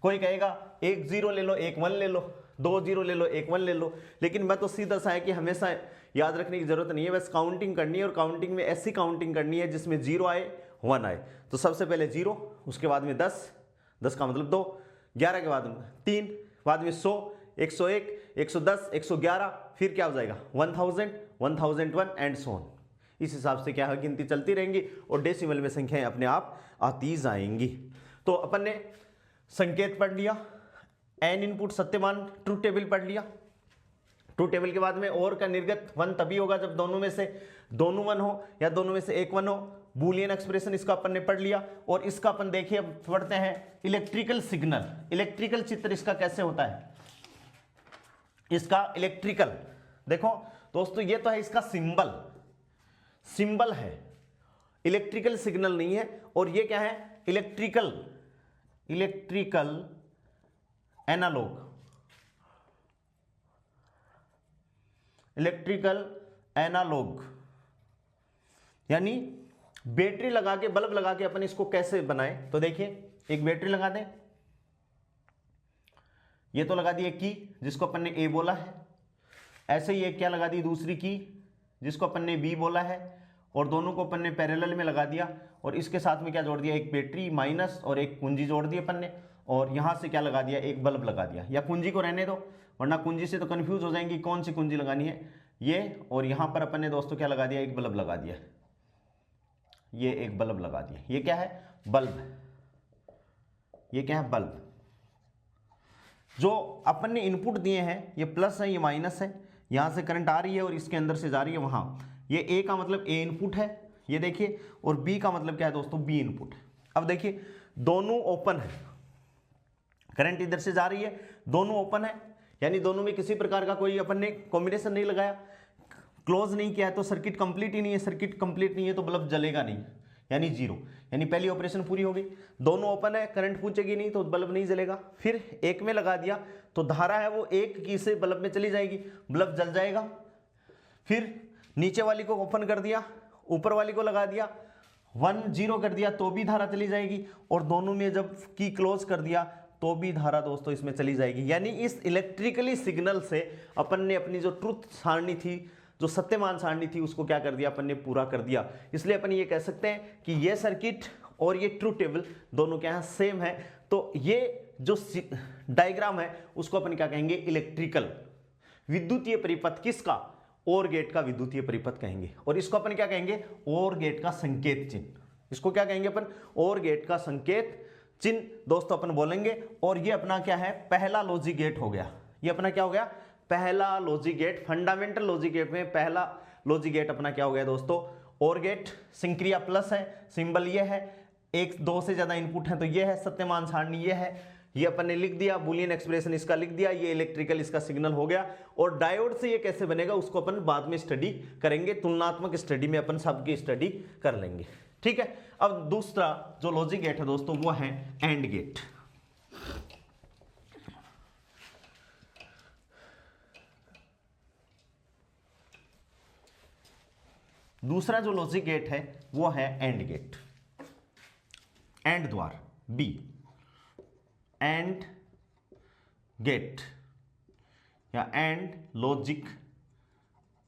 कोई कहेगा 1 0 ले लो 1 1 ले लो, 2 0 ले लो 1 1 ले लो, लेकिन मैं तो सीधा सा है कि हमेशा याद रखने की जरूरत नहीं है, बस काउंटिंग करनी है, और काउंटिंग में ऐसी काउंटिंग करनी है जिसमें 0 आए 1 आए। तो सबसे पहले 0, उसके बाद में 10, 10 का मतलब 2, 11 के बाद में 3, बाद में 100, 101, 110, 111, फिर क्या हो जाएगा 1000, 1001 एंड सो ऑन। इस हिसाब से क्या है गिनती चलती रहेंगी और डेसिमल में संख्याएं अपने आप आती जाएंगी। तो अपन ने संकेत पढ़ लिया, N input Satyaman truth table पढ़ लिया। ट्रूथ टेबल के बाद में और का निर्गत 1 तभी होगा जब दोनों में से दोनों 1 हो या दोनों में से एक 1 हो। बूलियन एक्सप्रेशन इसका अपन ने पढ़ लिया, और इसका अपन देखिए पढ़ते हैं इलेक्ट्रिकल सिग्नल, इलेक्ट्रिकल चित्र इसका कैसे होता है, इसका इलेक्ट्रिकल। देखो दोस्तों ये तो है इसका सिंबल है, इलेक्ट्रिकल सिग्नल नहीं है। और ये क्या है इलेक्ट्रिकल एनालॉग, इलेक्ट्रिकल एनालॉग यानी बैटरी लगा के बल्ब लगा के अपन इसको कैसे बनाएं। तो देखिए एक बैटरी लगा दें, ये तो लगा दी एक की जिसको अपन ने ए बोला है, ऐसे ही एक क्या लगा दी दूसरी की जिसको अपन ने बी बोला है, और दोनों को अपन ने पैरेलल में लगा दिया, और इसके साथ में क्या जोड़ दिया एक बैटरी माइनस और एक कुंजी जोड़ दी अपन ने, और यहां से क्या लगा दिया एक बल्ब लगा दिया। या कुंजी को रहने दो वरना कुंजी से तो कंफ्यूज हो जाएंगी कौन सी कुंजी लगानी है, ये, और यहां पर अपन ने दोस्तों क्या लगा दिया, एक बल्ब लगा दिया, ये एक बल्ब लगा दिया। ये क्या है, बल्ब। ये क्या है, बल्ब। जो अपन ने इनपुट दिए हैं ये प्लस है, ये माइनस है, यहां से करंट आ रही है और इसके अंदर से जा रही है वहां। ये ए का मतलब ए इनपुट है, ये देखिए, और बी का मतलब क्या है दोस्तों, बी इनपुट है। अब देखिए दोनों ओपन है, करंट इधर से जा रही है, दोनों ओपन है, यानी दोनों में किसी प्रकार का कोई अपन ने कॉम्बिनेशन नहीं लगाया, क्लोज नहीं किया है, तो सर्किट कंप्लीट ही नहीं है। सर्किट कंप्लीट नहीं है तो बल्ब जलेगा नहीं, यानी जीरो, यानी पहली ऑपरेशन पूरी हो गई। दोनों ओपन है, करंट पूछेगी नहीं तो बल्ब नहीं जलेगा। फिर एक में लगा दिया तो धारा है वो एक की से बल्ब में चली जाएगी, बल्ब जल जाएगा। फिर नीचे वाली को ओपन कर दिया, ऊपर वाली को लगा दिया, 1 0 कर दिया तो भी धारा चली जाएगी, और दोनों में जब की क्लोज कर दिया तो भी धारा दोस्तों इसमें चली जाएगी। यानी इस इलेक्ट्रिकली सिग्नल से अपन ने अपनी जो ट्रुथ सारणी थी, जो सत्यमान सारणी थी, उसको क्या कर दिया, अपन ने पूरा कर दिया। इसलिए अपन ये कह सकते हैं कि ये सर्किट और ये ट्रुथ टेबल दोनों क्या है, सेम है। तो ये जो डायग्राम है उसको अपन क्या कहेंगे, इलेक्ट्रिकल विद्युतीय परिपथ किसका, और गेट का विद्युतीय परिपथ कहेंगे। और इसको अपन क्या कहेंगे, और गेट का संकेत चिन्ह। इसको क्या कहेंगे अपन, और गेट का संकेत चिन्ह दोस्तों अपन बोलेंगे। और ये अपना क्या है, पहला लॉजिक गेट हो गया। ये अपना क्या हो गया, पहला logic gate. Fundamental logic gate में पहला लॉजिक गेट अपना क्या हो गया दोस्तों, और गेट। संक्रिया प्लस है, सिंबल ये है, एक दो से ज्यादा इनपुट है तो ये है, सत्यमान सारणी ये है, ये अपन ने लिख दिया, बूलियन एक्सप्रेशन इसका लिख दिया, ये इलेक्ट्रिकल इसका सिग्नल हो गया। और डायोड से ये कैसे बनेगा उसको अपन बाद में स्टडी करेंगे, तुलनात्मक स्टडी में अपन सबकी स्टडी कर लेंगे, ठीक है। अब दूसरा जो लॉजिक गेट है दोस्तों वो है एंड गेट। दूसरा जो लॉजिक गेट है वो है एंड गेट, एंड द्वार, बी, एंड गेट या एंड लॉजिक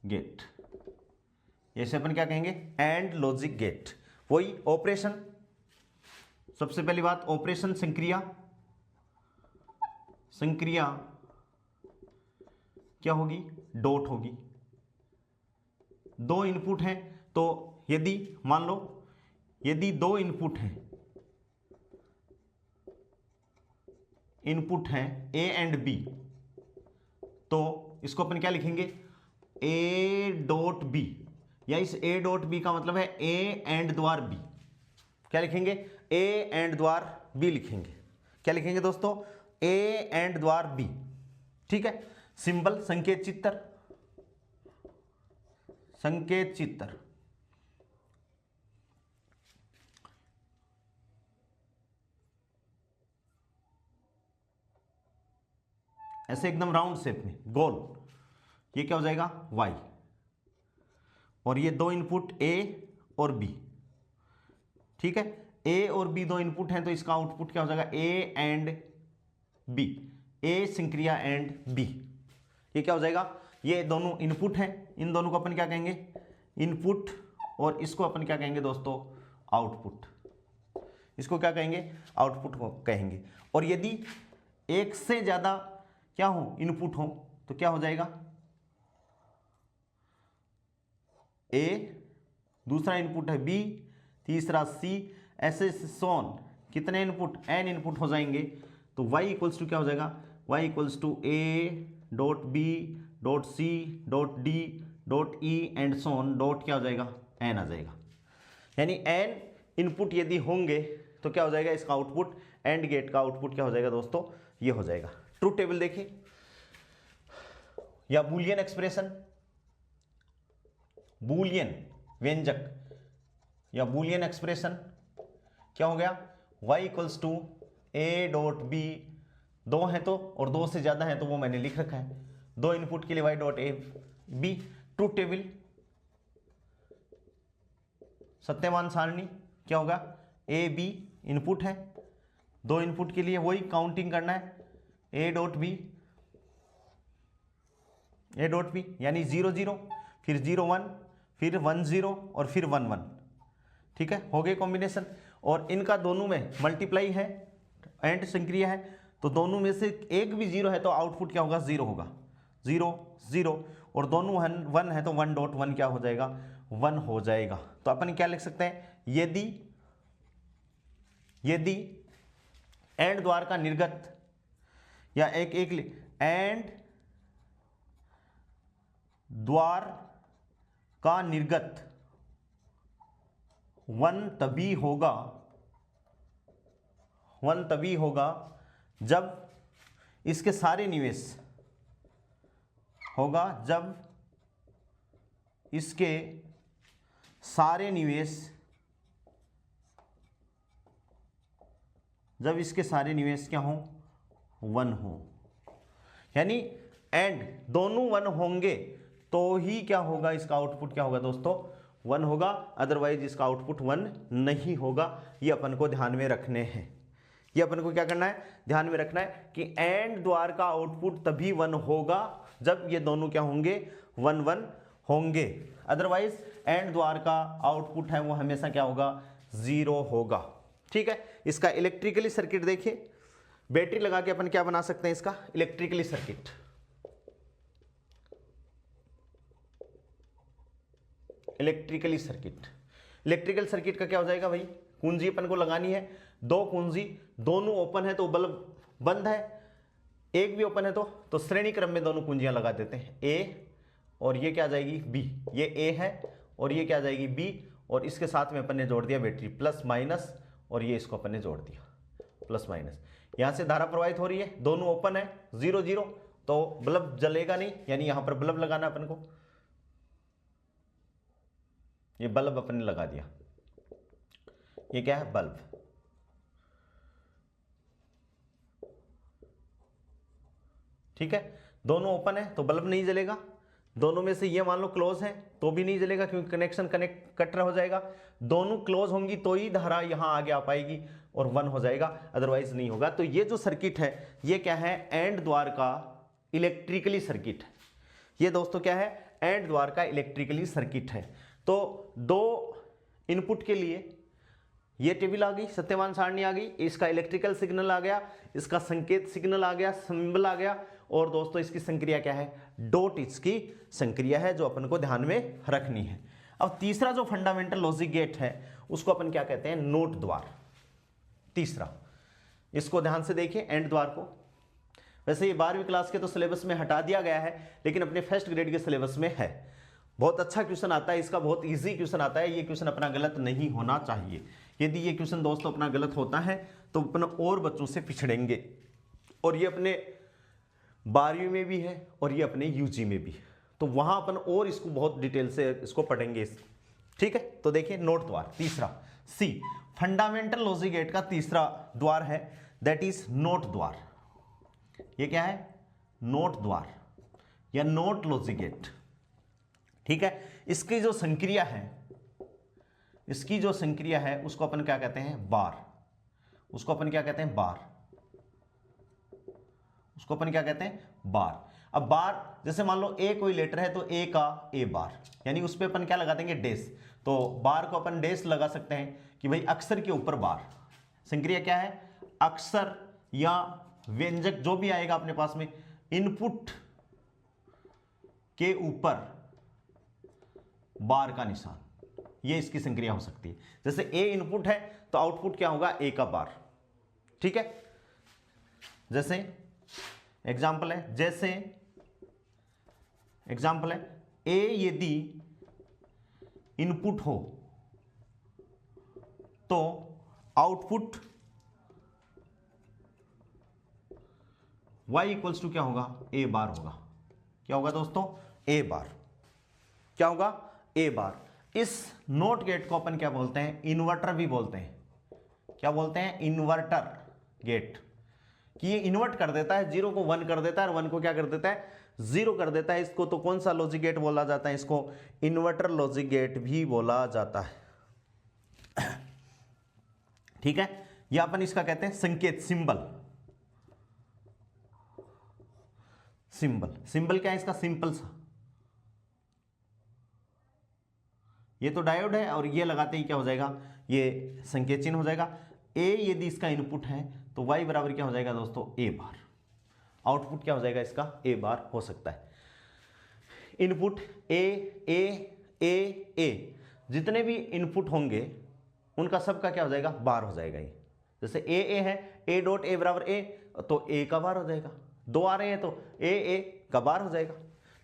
गेट। जैसे अपन क्या कहेंगे, एंड लॉजिक गेट। वही ऑपरेशन, सबसे पहली बात ऑपरेशन संक्रिया। संक्रिया क्या होगी, डॉट होगी। दो इनपुट हैं तो यदि मान लो यदि दो इनपुट हैं, इनपुट हैं ए एंड बी, तो इसको अपन क्या लिखेंगे, ए डॉट बी, या इस ए डॉट बी का मतलब है ए एंड द्वार बी। क्या लिखेंगे, ए एंड द्वार बी लिखेंगे। क्या लिखेंगे दोस्तों, ए एंड द्वार बी, ठीक है। सिंबल संकेत चित्र, संकेत चित्र। ऐसे एकदम राउंड शेप में गोल, ये क्या हो जाएगा, y। और ये दो इनपुट a और b, ठीक है। a और b दो इनपुट हैं तो इसका आउटपुट क्या हो जाएगा, a एंड b, a संक्रिया एंड b। ये क्या हो जाएगा, ये दोनों इनपुट हैं, इन दोनों को अपन क्या कहेंगे, इनपुट, और इसको अपन क्या कहेंगे दोस्तों, आउटपुट। इसको क्या कहेंगे, आउटपुट को कहेंगे। और यदि एक से ज्यादा क्या हो, इनपुट हो, तो क्या हो जाएगा, ए, दूसरा इनपुट है बी, तीसरा सी, ऐसे सोन, कितने इनपुट, एन इनपुट हो जाएंगे। तो y इक्वल्स टू क्या हो जाएगा, y equals to A dot B dot C dot D dot E and so on dot क्या हो जाएगा, एन आ जाएगा। यानी एन इनपुट यदि होंगे तो क्या हो जाएगा, इसका आउटपुट, एंड गेट का आउटपुट क्या हो जाएगा दोस्तों, ये हो जाएगा। ट्रुथ टेबल देखिए, या बूलियन एक्सप्रेशन, बूलियन व्यंजक या बूलियन एक्सप्रेशन क्या हो गया, y equals to A dot B, दो हैं तो, और दो से ज्यादा हैं तो वो मैंने लिख रखा है, दो इनपुट के लिए y dot A B. Truth table, सत्यमान सारणी क्या होगा, ए बी इनपुट है, दो इनपुट के लिए वही काउंटिंग करना है, A dot B, A dot B, यानी 0 0, फिर 0 1, फिर 1 0 और फिर 1 1, ठीक है, हो गए कॉम्बिनेशन। और इनका दोनों में मल्टीप्लाई है, एंड संक्रिया है, तो दोनों में से एक भी 0 है तो आउटपुट क्या होगा, 0 होगा, 0 0। और दोनों वन है तो 1.1 क्या हो जाएगा, 1 हो जाएगा। तो अपन क्या लिख सकते हैं, यदि एंड द्वार का निर्गत या एंड द्वार का निर्गत 1 तभी होगा जब इसके सारे निवेश क्या हो, 1 हो। यानी एंड दोनों 1 होंगे तो ही क्या होगा, इसका आउटपुट क्या होगा दोस्तों, 1 होगा, अदरवाइज इसका आउटपुट 1 नहीं होगा। ये अपन को ध्यान में रखने हैं, ये अपन को क्या करना है, ध्यान में रखना है कि एंड द्वार का आउटपुट तभी 1 होगा जब ये दोनों क्या होंगे, 1 होंगे, अदरवाइज एंड द्वार का आउटपुट है वो हमेशा क्या होगा, 0 होगा। ठीक है, इसका इलेक्ट्रिकली सर्किट देखिए, बैटरी लगा के अपन क्या बना सकते हैं, इसका इलेक्ट्रिकली सर्किट। इलेक्ट्रिकल सर्किट का क्या हो जाएगा भाई, कुंजी अपन को लगानी है, 2 कुंजी, दोनों ओपन है तो बल्ब बंद है, एक भी ओपन है तो श्रेणी क्रम में दोनों कुंजियां लगा देते हैं, ए और ये क्या आ जाएगी बी, ये ए है और ये क्या आ जाएगी बी, और इसके साथ में अपन ने जोड़ दिया बैटरी प्लस माइनस, और ये इसको अपन ने जोड़ दिया प्लस माइनस। यहां से धारा प्रवाहित हो रही है, दोनों ओपन है, 0 0, तो बल्ब जलेगा नहीं, यानी यहां पर बल्ब लगाना अपन को, ये बल्ब अपन ने लगा दिया, ये क्या है बल्ब। ठीक है, दोनों ओपन है तो बल्ब नहीं जलेगा, दोनों में से ये मान लो क्लोज है तो भी नहीं जलेगा क्योंकि कनेक्शन कट हो जाएगा, दोनों क्लोज होंगी तो ही धारा यहां आगे आ पाएगी और 1 हो जाएगा, अदरवाइज नहीं होगा। तो ये जो सर्किट है ये क्या है, एंड द्वार का इलेक्ट्रिकली सर्किट है। ये दोस्तों क्या है, एंड द्वार का इलेक्ट्रिकली सर्किट है। तो 2 इनपुट के लिए ये टेबल आ गई, सत्यमान सारणी आ गई, इसका इलेक्ट्रिकल सिग्नल आ गया, इसका संकेत सिग्नल आ गया, सिंबल आ गया, और दोस्तों इसकी संक्रिया क्या है, डॉट इसकी संक्रिया है जो अपन को ध्यान में रखनी है। अब तीसरा जो फंडामेंटल लॉजिक गेट है उसको अपन क्या कहते हैं, नोट द्वार। तीसरा, इसको ध्यान से देखिए, एंड द्वार को वैसे ये 12वीं क्लास के तो सिलेबस में हटा दिया गया है, लेकिन अपने फर्स्ट ग्रेड के सिलेबस में है। बहुत अच्छा क्वेश्चन आता है इसका, बहुत इजी क्वेश्चन आता है, ये क्वेश्चन अपना गलत नहीं होना चाहिए। यदि ये क्वेश्चन दोस्तों अपना गलत होता है तो अपन और बच्चों से पिछड़ेंगे, और ये अपने 12वीं में भी है और ये अपने यूजी में भी, तो वहां अपन और इसको बहुत डिटेल से इसको पढ़ेंगे। ठीक है, तो देखिए नोट द्वार तीसरा, सी फंडामेंटल लॉजिक गेट का तीसरा द्वार है, दैट इज नोट द्वार। ये क्या है, नोट द्वार या नोट लॉजिक गेट। ठीक है, इसकी जो संक्रिया है उसको अपन क्या कहते हैं, बार। उसको अपन क्या कहते हैं, बार। अब बार जैसे मान लो ए कोई लेटर है तो ए का ए बार, यानी उस पर अपन क्या लगा देंगे, डेस। तो बार को अपन डेस लगा सकते हैं कि भाई अक्षर के ऊपर बार। संक्रिया क्या है, अक्षर या व्यंजक जो भी आएगा अपने पास में, इनपुट के ऊपर बार का निशान, ये इसकी संक्रिया हो सकती है। जैसे ए इनपुट है तो आउटपुट क्या होगा, ए का बार। ठीक है, जैसे एग्जाम्पल है, ए यदि इनपुट हो तो आउटपुट y इक्वल्स टू क्या होगा, ए बार होगा। क्या होगा दोस्तों, ए बार। क्या होगा, ए बार। इस नोट गेट को अपन क्या बोलते हैं, इन्वर्टर भी बोलते हैं। क्या बोलते हैं, इन्वर्टर गेट, कि ये इन्वर्ट कर देता है, 0 को 1 कर देता है और 1 को क्या कर देता है, 0 कर देता है। इसको तो कौन सा लॉजिक गेट बोला जाता है, इसको इन्वर्टर लॉजिक गेट भी बोला जाता है। ठीक है, या अपन इसका कहते हैं संकेत, सिंबल क्या है इसका, सिंपल सा, ये तो डायोड है और ये लगाते ही क्या हो जाएगा, ये संकेत चिन्ह हो जाएगा। ए यदि इसका इनपुट है तो y बराबर क्या हो जाएगा दोस्तों, ए बार। आउटपुट क्या हो जाएगा इसका, ए बार हो सकता है। इनपुट ए ए ए ए, जितने भी इनपुट होंगे उनका सबका क्या हो जाएगा, बार हो जाएगा। ये जैसे ए है, ए डॉट ए बराबर ए, तो ए का बार हो जाएगा। 2 आ रहे हैं तो ए का बार हो जाएगा।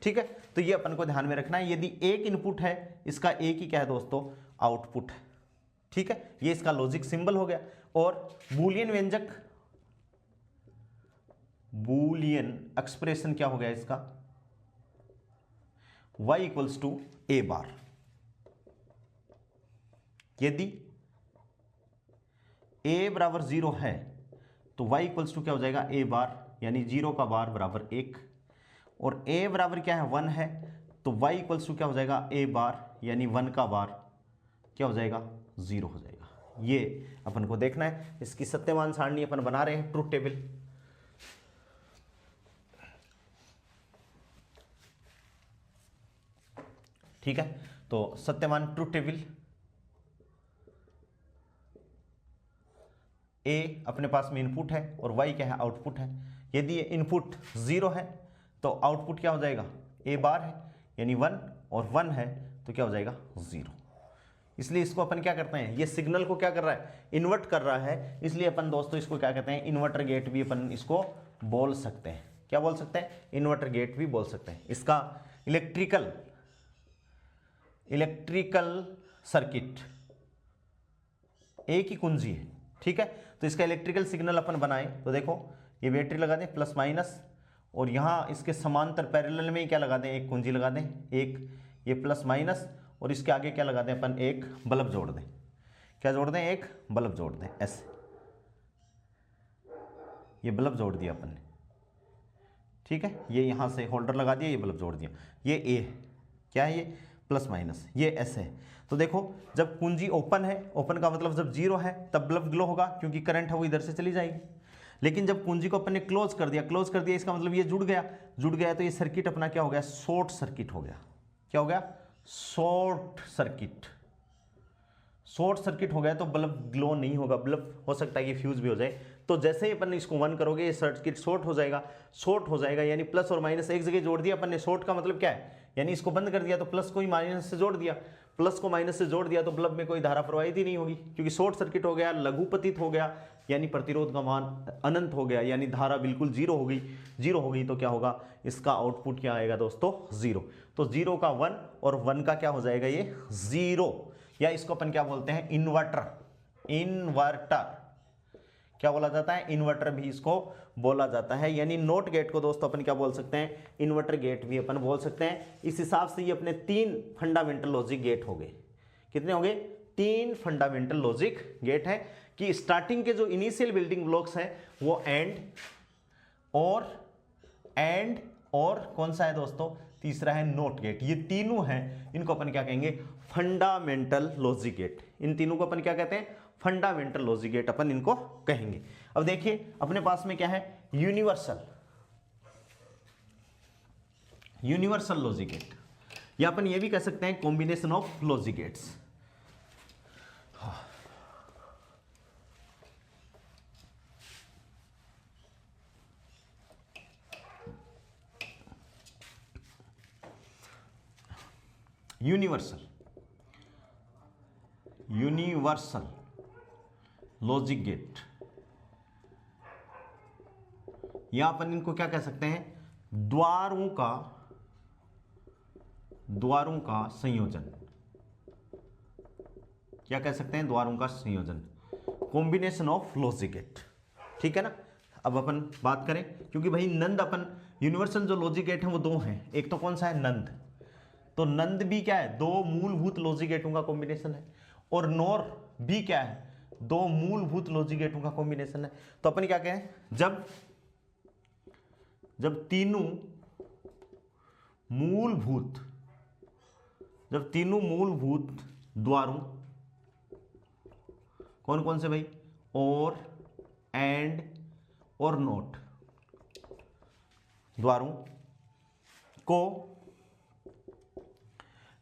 ठीक है, तो ये अपन को ध्यान में रखना है। यदि एक इनपुट है, इसका एक ही क्या है दोस्तों, आउटपुट है। ठीक है, ये इसका लॉजिक सिंबल हो गया। और बूलियन व्यंजक, बूलियन एक्सप्रेशन क्या हो गया इसका, y इक्वल्स टू ए बार। यदि a बराबर 0 है तो y इक्वल्स टू क्या हो जाएगा, a बार, यानी 0 का बार बराबर 1। और a बराबर क्या है, 1 है, तो y इक्वल्स टू क्या हो जाएगा, a बार, यानी 1 का बार क्या हो जाएगा, 0 हो जाएगा। ये अपन को देखना है। इसकी सत्यमान सारणी अपन बना रहे हैं, ट्रुथ टेबल। ठीक है, तो सत्यमान ट्रुथ टेबल, a अपने पास में इनपुट है और y क्या है, आउटपुट है। यदि ये इनपुट 0 है तो आउटपुट क्या हो जाएगा, a बार है, यानी 1, और 1 है तो क्या हो जाएगा, 0। इसलिए इसको अपन क्या करते हैं, ये सिग्नल को क्या कर रहा है, इन्वर्ट कर रहा है। इसलिए अपन दोस्तों इसको क्या कहते हैं, इन्वर्टर गेट भी अपन इसको बोल सकते हैं। क्या बोल सकते हैं, इन्वर्टर गेट भी बोल सकते हैं। इसका इलेक्ट्रिकल सर्किट एक ही कुंजी है। ठीक है, तो इसका इलेक्ट्रिकल सिग्नल अपन बनाए तो देखो, ये बैटरी लगा दें प्लस माइनस, और यहाँ इसके समांतर पैरेलल में ही क्या लगा दें, एक कुंजी लगा दें, एक ये प्लस माइनस, और इसके आगे क्या लगा दें अपन, एक बल्ब जोड़ दें। क्या जोड़ दें, एक बल्ब जोड़ दें, ऐसे ये बल्ब जोड़ दिया अपन ने। ठीक है, ये यहाँ से होल्डर लगा दिया, ये बल्ब जोड़ दिया। ये ए है, क्या है ये, प्लस माइनस, ये एस है। तो देखो, जब कुंजी ओपन है, ओपन का मतलब जब 0 है तब बल्ब ग्लो होगा, क्योंकि करंट है वो इधर से चली जाएगी। लेकिन जब कुंजी को अपन ने क्लोज कर दिया, इसका मतलब ये जुड़ गया, तो ये सर्किट अपना क्या हो गया, शॉर्ट सर्किट हो गया। क्या हो गया, शॉर्ट सर्किट हो गया। तो बल्ब ग्लो नहीं होगा, बल्ब हो सकता है कि फ्यूज भी हो जाए। तो जैसे ही अपन इसको 1 करोगे, ये सर्किट शॉर्ट हो जाएगा, यानी प्लस और माइनस एक जगह जोड़ दिया अपन ने। शॉर्ट का मतलब क्या है, यानी इसको बंद कर दिया तो प्लस को ही माइनस से जोड़ दिया, प्लस को माइनस से जोड़ दिया तो बल्ब में कोई धारा प्रवाहित ही नहीं होगी, क्योंकि शॉर्ट सर्किट हो गया, लघुपतित हो गया, यानी प्रतिरोध का मान अनंत हो गया, यानी धारा बिल्कुल 0 हो गई। तो क्या होगा, इसका आउटपुट क्या आएगा दोस्तों, 0। तो 0 का 1 और 1 का क्या हो जाएगा, ये 0, या इसको अपन क्या बोलते हैं, इन्वर्टर क्या बोला जाता है, इन्वर्टर भी इसको बोला जाता है। यानी नोट गेट को दोस्तों अपन क्या बोल सकते हैं, इन्वर्टर गेट भी अपन बोल सकते हैं। इस हिसाब से ये अपने 3 फंडामेंटल लॉजिक गेट हो गए। कितने हो गए, 3 फंडामेंटल लॉजिक गेट है। कि स्टार्टिंग के जो इनिशियल बिल्डिंग ब्लॉक्स हैं वो एंड और कौन सा है दोस्तों, तीसरा है नोट गेट। ये तीनों हैं, इनको अपन क्या कहेंगे, फंडामेंटल लॉजिक गेट। इन तीनों को अपन क्या कहते हैं, फंडामेंटल लॉजिक गेट अपन इनको कहेंगे। अब देखिए अपने पास में क्या है, यूनिवर्सल लॉजिक गेट, या अपन ये भी कह सकते हैं combination of logic gates. Universal logic gate, या अपन इनको क्या कह सकते हैं, द्वारों का संयोजन। क्या कह सकते हैं, द्वारों का संयोजन, कॉम्बिनेशन ऑफ लॉजिक गेट। ठीक है ना। अब अपन बात करें, क्योंकि भाई नंद अपन यूनिवर्सल जो लॉजिक गेट है वो 2 हैं। एक तो कौन सा है, नंद। तो नंद भी क्या है, 2 मूलभूत लॉजिक गेटों का कॉम्बिनेशन है। और नॉर भी क्या है, 2 मूलभूत लॉजिक गेटों का कॉम्बिनेशन है। तो अपन क्या कहें, जब तीनों मूलभूत द्वारों, कौन कौन से भाई, और एंड और नोट द्वारों को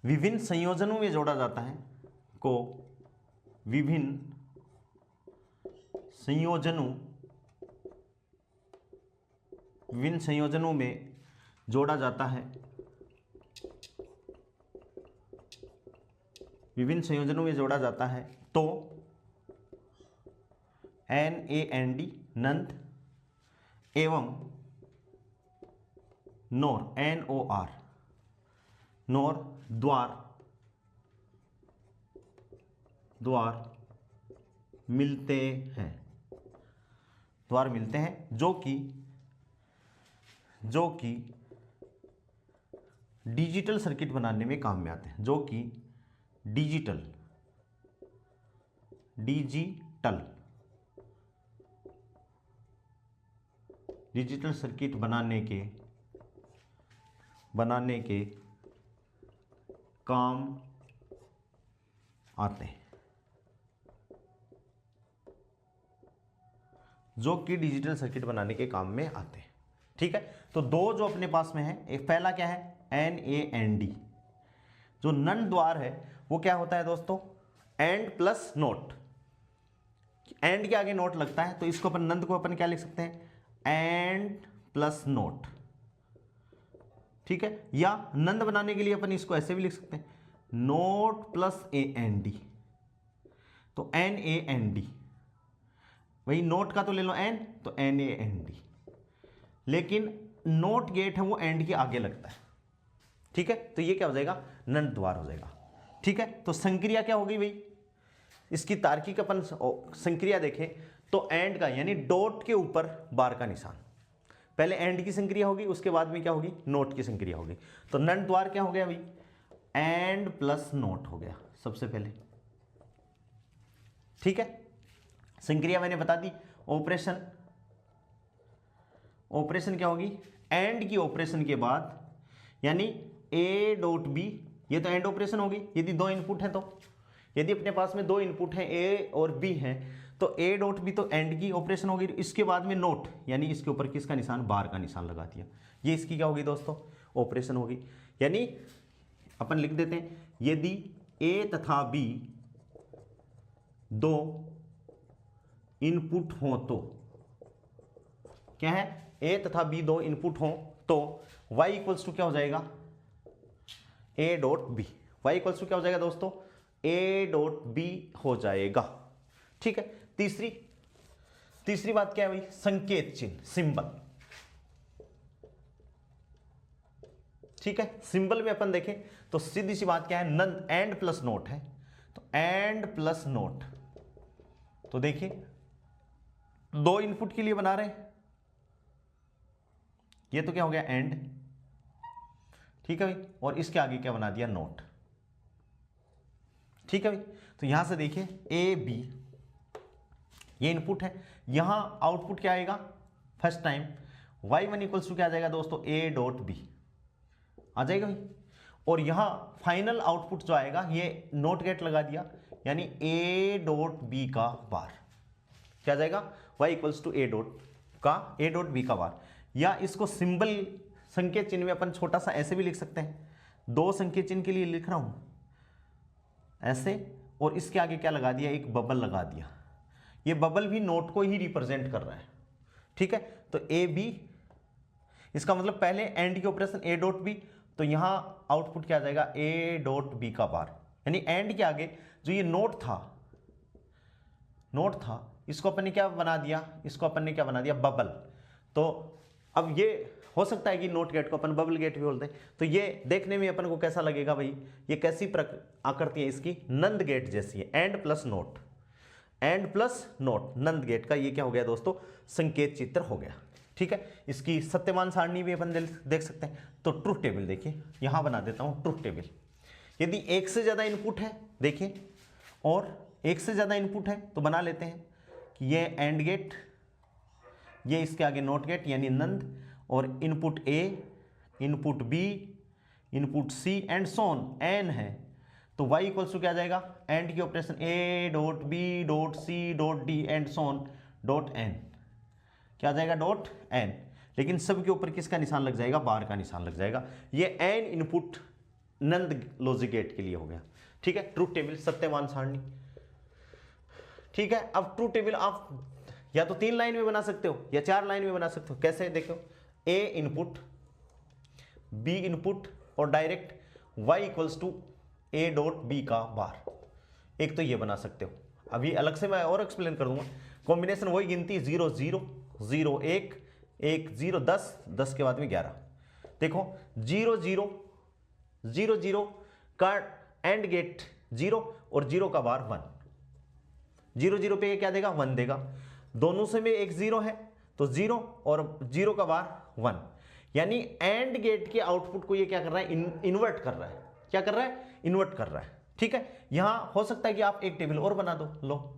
विभिन्न संयोजनों में जोड़ा जाता है, विभिन्न संयोजनों में जोड़ा जाता है, विभिन्न संयोजनों में जोड़ा जाता है तो NAND नंद एवं नोर NOR नोर द्वार मिलते हैं, द्वार मिलते हैं जो कि डिजिटल सर्किट बनाने में काम में आते हैं, जो कि डिजिटल सर्किट बनाने के काम आते हैं, जो कि डिजिटल सर्किट बनाने के काम में आते हैं। ठीक है, तो दो जो अपने पास में है, एक पहला क्या है NAND, जो नंद द्वार है वो क्या होता है दोस्तों, एंड प्लस नोट, एंड के आगे नोट लगता है तो इसको अपन नंद को अपन क्या लिख सकते हैं, एंड प्लस नोट। ठीक है, या नंद बनाने के लिए अपन इसको ऐसे भी लिख सकते हैं, नोट प्लस AND, तो NAND, वही नोट का तो ले लो N, तो NAND, लेकिन नोट गेट है वो एंड के आगे लगता है। ठीक है, तो ये क्या हो जाएगा, नंद द्वार हो जाएगा। ठीक है, तो संक्रिया क्या होगी भाई, इसकी तार्किक अपन संक्रिया देखें तो एंड का यानी डॉट के ऊपर बार का निशान, पहले एंड की संक्रिया होगी, उसके बाद में क्या होगी, नोट की संक्रिया होगी। तो नंद द्वार क्या हो गया भाई, एंड प्लस नोट हो गया सबसे पहले। ठीक है, संक्रिया मैंने बता दी। ऑपरेशन क्या होगी, एंड की ऑपरेशन के बाद यानी A डॉट B, ये तो एंड ऑपरेशन होगी यदि दो इनपुट है तो, यदि अपने पास में दो इनपुट हैं A और B हैं तो A डॉट B तो एंड की ऑपरेशन होगी, इसके बाद में नोट यानी इसके ऊपर किसका निशान, बार का निशान लगा दिया, ये इसकी क्या होगी दोस्तों, ऑपरेशन होगी। यानी अपन लिख देते हैं, यदि A तथा B दो इनपुट हो तो क्या है, A तथा B दो इनपुट हो तो y इक्वल्स टू क्या हो जाएगा, A dot B, y equals to क्या हो जाएगा दोस्तों, A डॉट B हो जाएगा। ठीक है, तीसरी बात क्या है भाई, संकेत चिन्ह, सिंबल। ठीक है, सिंबल में अपन देखें तो सीधी सी बात क्या है, नंद एंड प्लस नोट है, तो एंड प्लस नोट, तो देखिए दो इनपुट के लिए बना रहे हैं, ये तो क्या हो गया एंड, ठीक है भाई, और इसके आगे क्या बना दिया, नोट। ठीक है भाई, तो यहां से देखिए A B ये इनपुट है, यहां आउटपुट क्या आएगा, first time y1 equals to क्या आ जाएगा दोस्तों, A डॉट B आ जाएगा भाई, और यहां फाइनल आउटपुट जो आएगा ये नोट गेट लगा दिया यानी A डॉट B का बार क्या आ जाएगा, y equals to A dot B का बार। या इसको सिंबल संकेत चिन्ह में अपन छोटा सा ऐसे भी लिख सकते हैं, दो संकेत चिन्ह के लिए लिख रहा हूं ऐसे, और इसके आगे क्या लगा दिया, एक बबल लगा दिया, ये बबल भी नोट को ही रिप्रेजेंट कर रहा है। ठीक है, तो ए बी, इसका मतलब पहले एंड की ऑपरेशन A डॉट बी, तो यहां आउटपुट क्या आ जाएगा, A डॉट बी का बार, यानी एंड के आगे जो ये नोट था इसको अपन ने क्या बना दिया, इसको अपन ने क्या बना दिया, बबल। तो अब ये हो सकता है कि नोट गेट को अपन बबल गेट भी बोलते हैं, तो ये देखने में अपन को कैसा लगेगा भाई, ये कैसी आकृति है इसकी, नंद गेट जैसी है, and plus not NAND gate का ये क्या हो गया दोस्तों, संकेत चित्र हो गया। ठीक है, इसकी सत्यमान सारणी भी अपन देख सकते हैं। तो ट्रुथ टेबल देखिए, यहां बना देता हूं ट्रुथ टेबल। यदि एक से ज्यादा इनपुट है देखिए, और एक से ज्यादा इनपुट है तो बना लेते हैं कि ये एंड गेट, ये इसके आगे नोट गेट यानी नंद, और input A, input B, input C and so on n है, तो y इक्वल्स टू क्या आ जाएगा, एंड की operation A dot B dot C dot D and so on dot n, क्या आ जाएगा, डॉट n, लेकिन सब के ऊपर किसका निशान लग जाएगा, बार का निशान लग जाएगा। ये n इनपुट नंद लॉजिक गेट के लिए हो गया। ठीक है, ट्रुथ टेबल सत्यमान सारणी। ठीक है, अब ट्रुथ टेबल आप या तो 3 लाइन में बना सकते हो या 4 लाइन में बना सकते हो। कैसे, देखो A इनपुट, B इनपुट और direct y equals to A dot B का बार। एक तो ये बना सकते हो, अभी अलग से मैं और एक्सप्लेन कर दूंगा। कॉम्बिनेशन वही गिनती 0 0 0 1 1 0 10 10 के बाद में 11। देखो 0 0 0 0 का एंड गेट 0 और 0 का बार 1। 0 0 पे क्या देगा? 1 देगा। दोनों से में एक 0 है तो 0 और 0 का बार 1, यानी एंड गेट के आउटपुट को ये क्या कर रहा है? इन्वर्ट कर रहा है। क्या कर रहा है? इन्वर्ट कर रहा है। ठीक है, यहां हो सकता है कि आप एक टेबल और बना दो। लो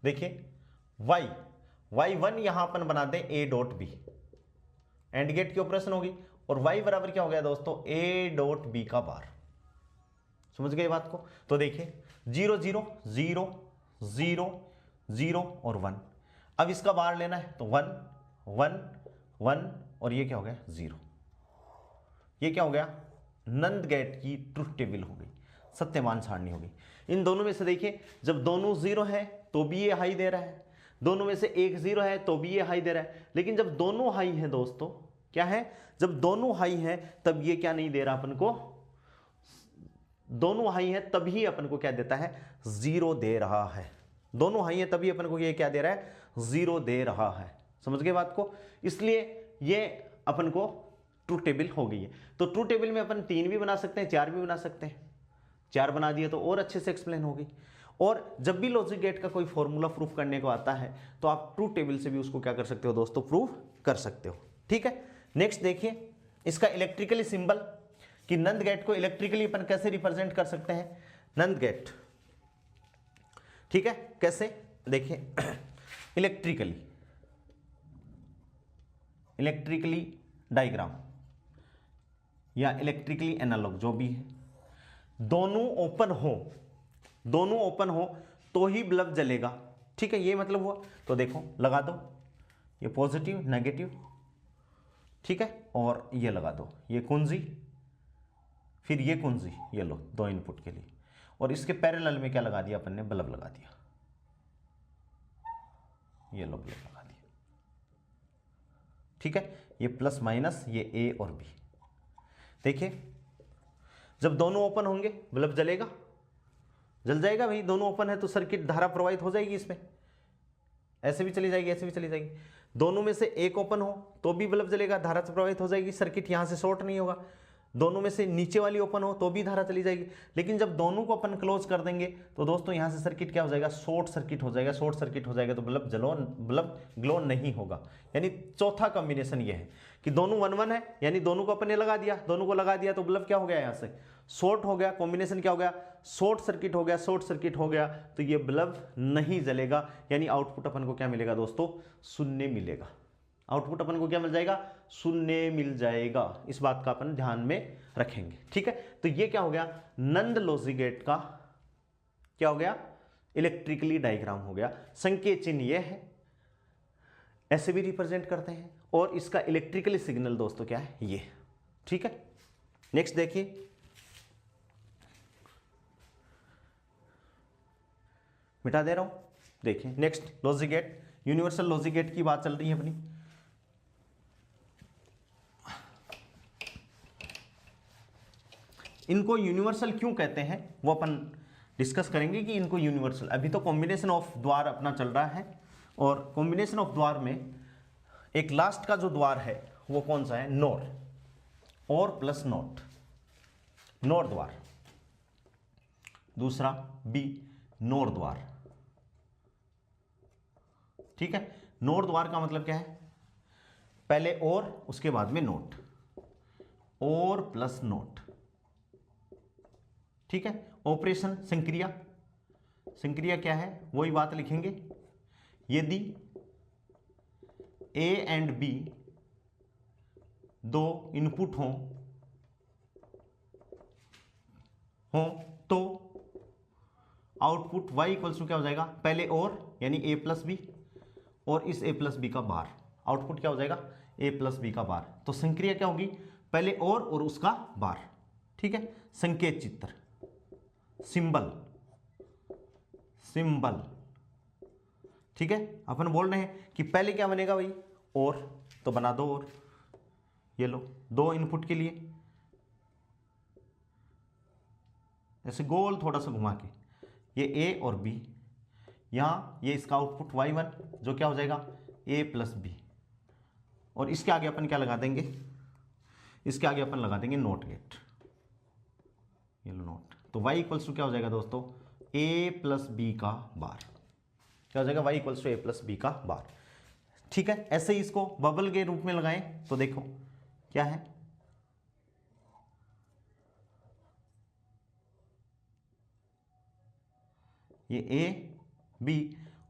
देखिए y1 यहां अपन बना दें a dot B, and gate की ऑपरेशन होगी, और y बराबर क्या हो गया दोस्तों? a डॉट बी का बार। समझ गए बात को? तो देखिए 0 0 0 0 0 और 1। अब इसका बार लेना है तो 1 1 1 और ये क्या हो गया? 0। ये क्या हो गया? नंद गेट की ट्रुथ टेबल हो गई, सत्यमान सारणी हो गई। इन दोनों में से देखिए, जब दोनों 0 है तो भी ये हाई दे रहा है, दोनों में से एक 0 है तो भी ये हाई दे रहा है। लेकिन जब दोनों हाई है दोस्तों, क्या है? जब दोनों हाई है तब ये क्या नहीं दे रहा अपन को? दोनों हाई है तभी अपन को क्या देता है? 0 दे रहा है। दोनों हाई है तभी अपन को ये क्या दे रहा है? 0 दे रहा है। समझ गए बात को? इसलिए ये अपन को ट्रूथ टेबल हो गई है। तो ट्रूथ टेबल में अपन 3 भी बना सकते हैं, 4 भी बना सकते हैं। 4 बना दिए तो और अच्छे से एक्सप्लेन हो गई। और जब भी लॉजिक गेट का कोई फॉर्मूला प्रूफ करने को आता है तो आप ट्रूथ टेबल से भी उसको क्या कर सकते हो दोस्तों? प्रूफ कर सकते हो। ठीक है, नेक्स्ट देखिए इसका इलेक्ट्रिकली सिंबल, कि नंद गेट को इलेक्ट्रिकली अपन कैसे रिप्रेजेंट कर सकते हैं? नंद गेट, ठीक है, कैसे? देखिए इलेक्ट्रिकली डायग्राम या इलेक्ट्रिकली एनालॉग जो भी है, दोनों ओपन हो तो ही बल्ब जलेगा। ठीक है, ये मतलब हुआ। तो देखो लगा दो, ये पॉजिटिव नेगेटिव, ठीक है, और ये लगा दो, ये कुंजी, फिर ये कुंजी, ये लो 2 इनपुट के लिए, और इसके पैरेलल में क्या लगा दिया अपन ने? बल्ब लगा दिया। ये लो बल्ब लगा दिया। ठीक है, ये प्लस माइनस, ये ए और बी। देखिए जब दोनों ओपन होंगे बल्ब जलेगा, जल जाएगा भाई। दोनों ओपन है तो सर्किट धारा प्रवाहित हो जाएगी इसमें, ऐसे भी चली जाएगी, ऐसे भी चली जाएगी। दोनों में से एक ओपन हो तो भी बल्ब जलेगा, धारा प्रवाहित हो जाएगी, सर्किट यहां से शॉर्ट नहीं होगा। दोनों में से नीचे वाली ओपन हो तो भी धारा चली जाएगी। लेकिन जब दोनों को अपन क्लोज कर देंगे तो दोस्तों यहां से सर्किट क्या हो जाएगा? शॉर्ट सर्किट हो जाएगा। शॉर्ट सर्किट हो जाएगा तो बल्ब ग्लो नहीं होगा। यानी चौथा कॉम्बिनेशन ये है कि दोनों 1 1 है, यानी दोनों को अपन ने लगा दिया, दोनों को लगा दिया तो बल्ब क्या हो गया? यहां से शॉर्ट हो गया। कॉम्बिनेशन क्या हो गया? शॉर्ट सर्किट हो गया। शॉर्ट सर्किट हो गया तो ये बल्ब नहीं जलेगा, यानी आउटपुट अपन को क्या मिलेगा दोस्तों? शून्य मिलेगा। आउटपुट अपन को क्या मिल जाएगा? शून्य मिल जाएगा। इस बात का अपन ध्यान में रखेंगे। ठीक है, तो ये क्या हो गया? नंद लॉजिक गेट का क्या हो गया? इलेक्ट्रिकली डायग्राम हो गया। संकेत चिन्ह ये है, ऐसे भी रिप्रेजेंट करते हैं, और इसका इलेक्ट्रिकली सिग्नल दोस्तों क्या है? ये। ठीक है, नेक्स्ट देखिए, मिटा दे रहा हूं। देखिए next logic gate, universal logic gate की बात चल रही है अपनी। इनको यूनिवर्सल क्यों कहते हैं वो अपन डिस्कस करेंगे कि इनको यूनिवर्सल। अभी तो कॉम्बिनेशन ऑफ द्वार अपना चल रहा है, और कॉम्बिनेशन ऑफ द्वार में एक लास्ट का जो द्वार है वो कौन सा है? नोर, और प्लस नोट, नोर द्वार। दूसरा बी नोर द्वार। ठीक है, नोर द्वार का मतलब क्या है? पहले और उसके बाद में नोट, और प्लस नोट। ठीक है, ऑपरेशन संक्रिया, संक्रिया क्या है? वही बात लिखेंगे। यदि ए एंड बी 2 इनपुट हो तो आउटपुट y इक्वल्स टू क्या हो जाएगा? पहले और, यानी a प्लस बी, और इस a प्लस बी का बार। आउटपुट क्या हो जाएगा? a प्लस बी का बार। तो संक्रिया क्या होगी? पहले और उसका बार। ठीक है, संकेत चित्र, सिंबल, सिंबल। ठीक है, अपन बोल रहे हैं कि पहले क्या बनेगा भाई? और तो बना दो, और ये लो 2 इनपुट के लिए ऐसे गोल थोड़ा सा घुमा के, ये ए और बी, यहाँ ये इसका आउटपुट y1 जो क्या हो जाएगा a प्लस बी, और इसके आगे अपन क्या लगा देंगे, इसके आगे अपन लगा देंगे नोट गेट, ये लो नोट। तो y इक्वल्स टू क्या हो जाएगा दोस्तों a प्लस बी का बार, क्या हो जाएगा y equals to a plus B का बार। ठीक है, ऐसे ही इसको बबल के रूप में लगाएं तो देखो क्या है, ये a b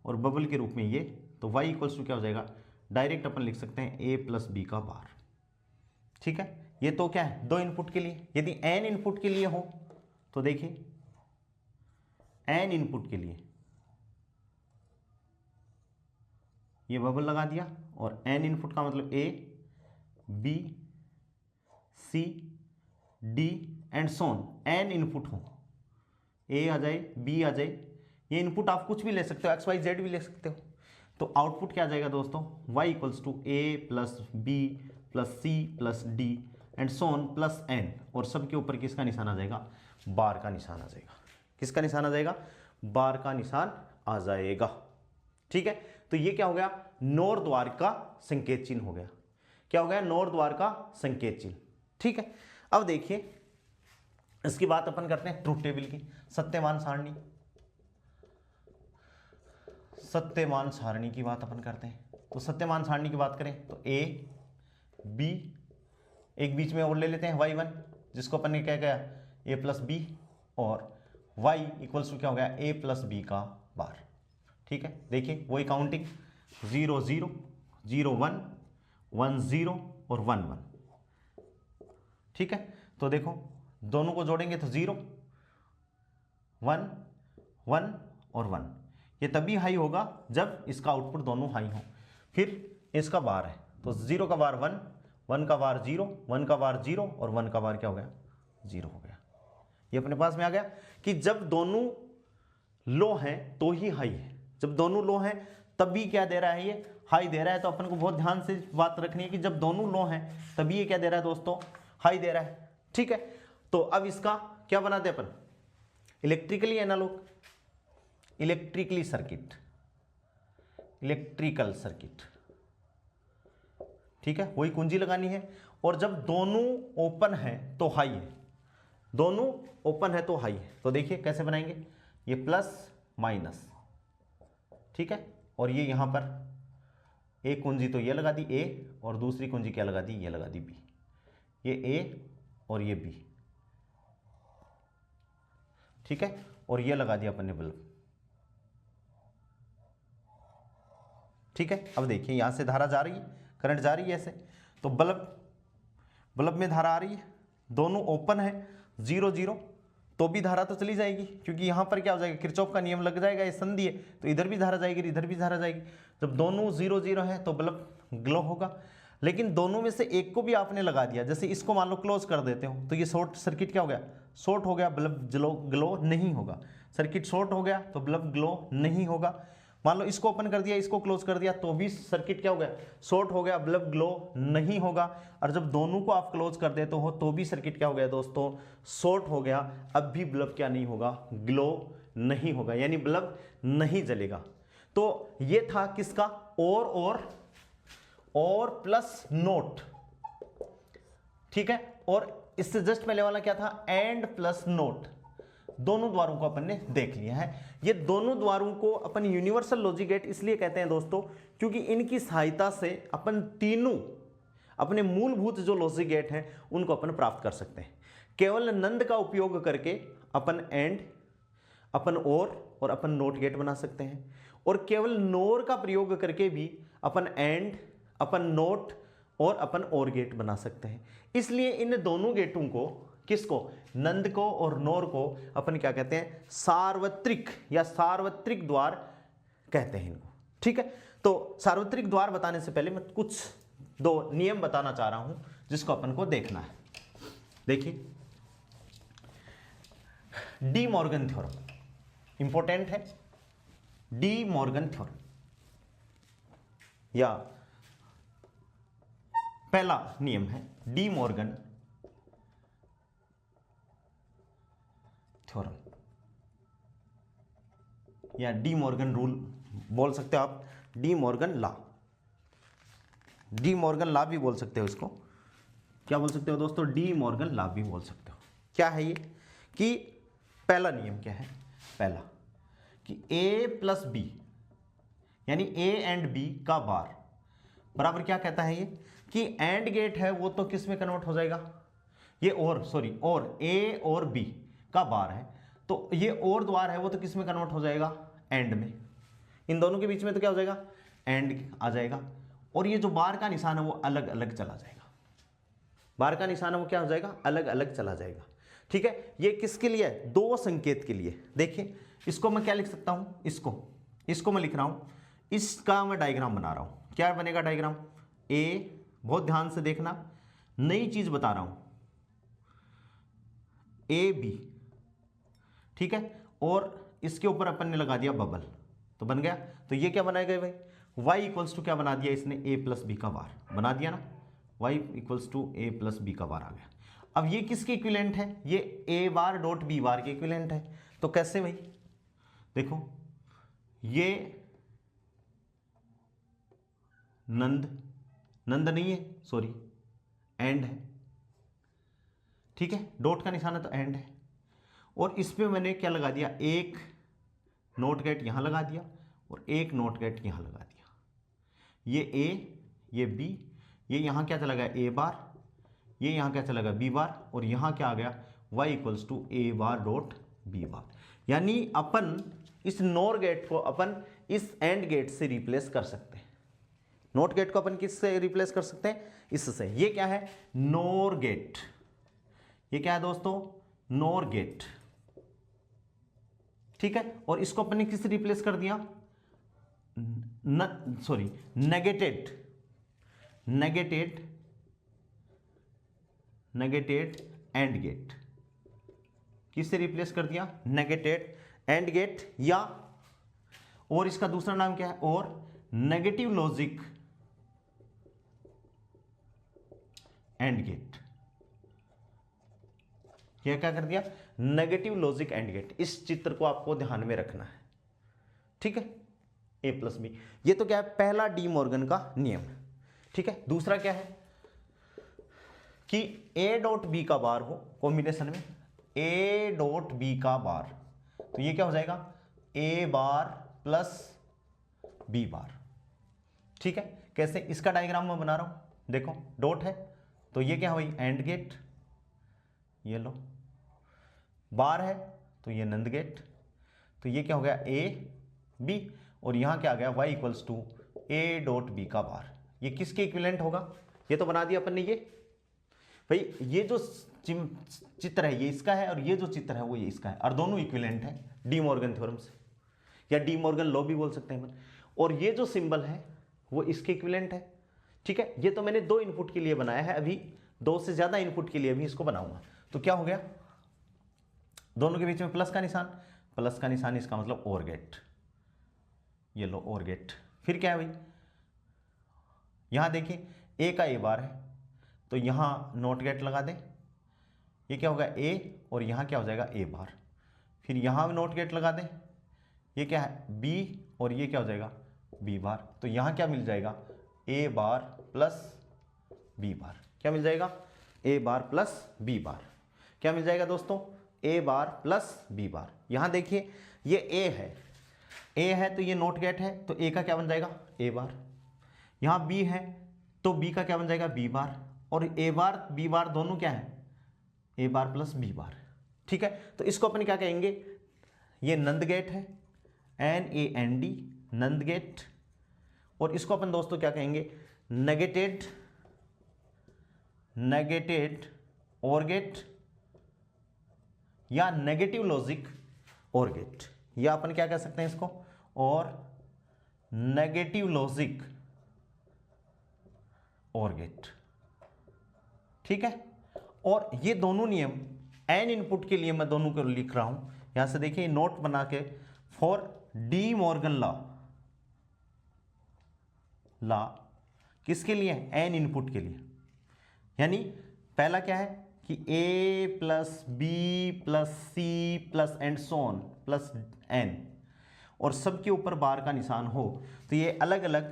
और बबल के रूप में ये, तो y इक्वल्स टू क्या हो जाएगा, डायरेक्ट अपन लिख सकते हैं a प्लस बी का बार। ठीक है, ये तो क्या है 2 इनपुट के लिए। यदि n इनपुट के लिए हो तो देखिए n इनपुट के लिए ये बबल लगा दिया, और n इनपुट का मतलब a b c d and so on, n input हो, a आ जाए b आ जाए, ये इनपुट आप कुछ भी ले सकते हो, x y z भी ले सकते हो। तो आउटपुट क्या आ जाएगा दोस्तों y equals to a plus B plus C plus D and so on plus n, और सबके ऊपर किसका निशान आ जाएगा, बार का निशान आ जाएगा। किसका निशान आ जाएगा, बार का निशान आ जाएगा। ठीक है, तो ये क्या हो गया, नोर द्वार का संकेत चिन्ह हो गया। क्या हो गया, नोर द्वार का संकेत चिन्ह। ठीक है, अब देखिए इसकी बात अपन करते हैं ट्रूथ टेबल की, सत्यमान सारणी। सत्यमान सारणी की बात अपन करते हैं, तो सत्यमान सारणी की बात करें तो a b, एक बीच में और ले लेते हैं y1 जिसको अपन ने क्या किया a प्लस बी, और y इक्वल्स टू क्या हो गया a प्लस बी का बार। ठीक है, देखिए वही काउंटिंग 0 0 0 1 1 0 और 1 1। ठीक है, तो देखो दोनों को जोड़ेंगे तो 0 1 1 और 1, ये तभी हाई होगा जब इसका आउटपुट दोनों हाई हो। फिर इसका बार है तो 0 का बार 1, 1 का बार 0, 1 का बार 0 और 1 का बार क्या हो गया 0 हो गया। ये अपने पास में आ गया कि जब दोनों लो हैं तो ही हाई है, जब दोनों लो हैं तभी क्या दे रहा है, ये हाई दे रहा है। तो अपन को बहुत ध्यान से बात रखनी है कि जब दोनों लो हैं तभी ये क्या दे रहा है दोस्तों, हाई दे रहा है। ठीक है, तो अब इसका क्या बनाते हैं अपन, electrically analog, electrically circuit, electrical circuit. ठीक है, वही कुंजी लगानी है, और जब दोनों ओपन है तो हाई है, दोनों ओपन है तो हाई है। तो देखिए कैसे बनाएंगे, ये प्लस माइनस, ठीक है, और ये यहां पर एक कुंजी तो ये लगा दी ए, और दूसरी कुंजी क्या लगा दी, ये लगा दी बी, ये ए और ये बी। ठीक है, और ये लगा दिया अपन ने बल्ब। ठीक है, अब देखिए यहां से धारा जा रही है, करंट जा रही है ऐसे, तो बल्ब में धारा आ रही है, दोनों ओपन है 0 0, तो भी धारा तो चली जाएगी, क्योंकि यहां पर क्या हो जाएगा, किरचॉफ का नियम लग जाएगा, ये संधि है तो इधर भी धारा जाएगी, इधर भी धारा जाएगी। जब दोनों 0 0 है तो बल्ब ग्लो होगा। लेकिन दोनों में से एक को भी आपने लगा दिया, जैसे इसको मान लो क्लोज कर देते हो तो ये शॉर्ट सर्किट क्या हो गया, शॉर्ट हो गया, बल्ब ग्लो नहीं होगा। सर्किट शॉर्ट हो गया तो बल्ब ग्लो नहीं होगा। मान लो इसको ओपन कर दिया, इसको क्लोज कर दिया तो भी सर्किट क्या हो गया, शॉर्ट हो गया, बल्ब ग्लो नहीं होगा। और जब दोनों को आप क्लोज कर देते हो तो भी सर्किट क्या हो गया दोस्तों, शॉर्ट हो गया, अब भी बल्ब क्या नहीं होगा, ग्लो नहीं होगा, यानी बल्ब नहीं जलेगा। तो ये था किसका, और प्लस नोट। ठीक है, और इससे जस्ट पहले वाला क्या था, एंड प्लस नोट। दोनों द्वारों को अपन ने देख लिया है। ये दोनों द्वारों को अपन यूनिवर्सल लॉजिक गेट इसलिए कहते हैं दोस्तों, क्योंकि इनकी सहायता से अपन तीनों अपने मूलभूत जो लॉजिक गेट हैं उनको अपन प्राप्त कर सकते हैं। केवल नंद का उपयोग करके अपन एंड, अपन और अपन नोट गेट बना सकते हैं, और केवल नोर का प्रयोग करके भी अपन एंड, अपन नोट और अपन और गेट बना सकते हैं। इसलिए इन दोनों गेटों को, किसको, नंद को और नोर को अपन क्या कहते हैं, सार्वत्रिक या सार्वत्रिक द्वार कहते हैं इनको। ठीक है, तो सार्वत्रिक द्वार बताने से पहले मैं कुछ 2 नियम बताना चाह रहा हूं जिसको अपन को देखना है। देखिए डी मॉर्गन थ्योरम इंपॉर्टेंट है, डी मॉर्गन थ्योरम, या पहला नियम है डी मॉर्गन थ्योरम या डी मॉर्गन रूल बोल सकते हो आप, De Morgan law, De Morgan law भी बोल सकते हो इसको। क्या बोल सकते हो दोस्तों? डी मॉर्गन लॉ भी बोल सकते हो। क्या है ये कि पहला नियम क्या है? पहला कि a प्लस बी यानी a एंड b का बार बराबर क्या कहता है ये कि एंड गेट है वो तो किस में कन्वर्ट हो जाएगा? ये और a और b का बार है तो ये और द्वार है वो तो किस में कन्वर्ट हो जाएगा? एंड में। इन दोनों के बीच में तो क्या हो जाएगा? एंड आ जाएगा। और ये जो बार का निशान है वो अलग अलग चला जाएगा। बार का निशान है वो क्या हो जाएगा? अलग अलग चला जाएगा। ठीक है, ये किसके लिए है? दो संकेत के लिए। देखिए इसको मैं क्या लिख सकता हूं? इसको मैं लिख रहा हूं, इसका मैं डायग्राम बना रहा हूं। क्या बनेगा डायग्राम? ए, बहुत ध्यान से देखना, नई चीज बता रहा हूं, ए बी, ठीक है, और इसके ऊपर अपन ने लगा दिया बबल, तो बन गया। तो ये क्या बनाएगा भाई? y इक्वल्स टू क्या बना दिया इसने? a प्लस बी का बार बना दिया ना, y equals to a plus B का बार आ गया। अब ये किसके इक्विवेलेंट है? ये a बार डॉट b बार के इक्विवेलेंट है। तो कैसे भाई? देखो ये नंद नहीं है, सॉरी एंड है, ठीक है, डॉट का निशान है तो एंड है। और इस पे मैंने क्या लगा दिया? एक नोट गेट यहां लगा दिया और एक नोट गेट यहां लगा दिया। ये a, ये b, ये यहां क्या चला गया? a बार, ये यहां क्या चला गया? b बार, और यहां क्या आ गया? y equals to a bar dot b bar. यानी अपन इस नोर गेट को अपन इस एंड गेट से रिप्लेस कर सकते हैं। नोट गेट को अपन किससे रिप्लेस कर सकते हैं? इससे। ये क्या है? NOR gate. ये क्या है दोस्तों? नोर गेट, ठीक है। और इसको अपन ने किससे रिप्लेस कर दिया? Negated AND gate. किससे रिप्लेस कर दिया? नेगेटेड एंड गेट, या और इसका दूसरा नाम क्या है? और नेगेटिव लॉजिक एंड गेट। यह क्या कर दिया? Negative logic AND gate. इस चित्र को आपको ध्यान में रखना है, ठीक है। a प्लस बी, ये तो क्या है? पहला डी मॉर्गन का नियम, ठीक है। दूसरा क्या है कि a डॉट बी का बार हो कॉम्बिनेशन में, a डॉट बी का बार, तो ये क्या हो जाएगा? a बार प्लस b बार, ठीक है। कैसे? इसका डायग्राम मैं बना रहा हूं, देखो डॉट है तो ये क्या हुई? एंड गेट, ये लो, बार है तो ये नंद गेट, तो ये क्या हो गया? a b, और यहां क्या आ गया? y equals to a dot B का बार। ये किसके इक्विवेलेंट होगा? ये तो बना दिया अपन ने। ये भाई ये जो चित्र है ये इसका है और ये जो चित्र है वो ये इसका है, और दोनों इक्विवेलेंट है डी मॉर्गन थ्योरम से, या डी मॉर्गन लॉ भी बोल सकते हैं अपन। और ये जो सिंबल है वो इसके इक्विवेलेंट है, ठीक है। ये तो मैंने दो इनपुट के लिए बनाया है, अभी दो से ज्यादा इनपुट के लिए भी इसको बनाऊंगा। तो क्या हो गया? दोनों के बीच में प्लस का निशान, प्लस का निशान, इसका मतलब और गेट, ये लो और गेट। फिर क्या है भाई? यहां देखिए a का a बार है तो यहां नोट गेट लगा दें, ये क्या होगा? a, और यहां क्या हो जाएगा? a बार। फिर यहां नोट गेट लगा दें, ये क्या है? b, और ये क्या हो जाएगा? b बार। तो यहां क्या मिल जाएगा? a बार प्लस b बार। क्या मिल जाएगा? a बार प्लस b बार। क्या मिल जाएगा दोस्तों? a बार प्लस b बार। यहां देखिए ये a है तो ये नोट गेट है तो a का क्या बन जाएगा? a बार। यहां b है तो b का क्या बन जाएगा? b बार। और a बार b बार दोनों क्या है? a बार प्लस b बार, ठीक है। तो इसको अपन क्या कहेंगे? ये नंद गेट है, NAND, नंद गेट। और इसको अपन दोस्तों क्या कहेंगे? नेगेटेड और गेट, या नेगेटिव लॉजिक और गेट, या अपन क्या कह सकते हैं इसको? और नेगेटिव लॉजिक और गेट, ठीक है। और ये दोनों नियम n इनपुट के लिए मैं दोनों को लिख रहा हूं। यहां से देखिए नोट बना के, फॉर डी मॉर्गन लॉ किसके लिए? n इनपुट के लिए। यानी पहला क्या है कि a plus B plus C plus and so on plus n, और सबके ऊपर बार का निशान हो तो ये अलग अलग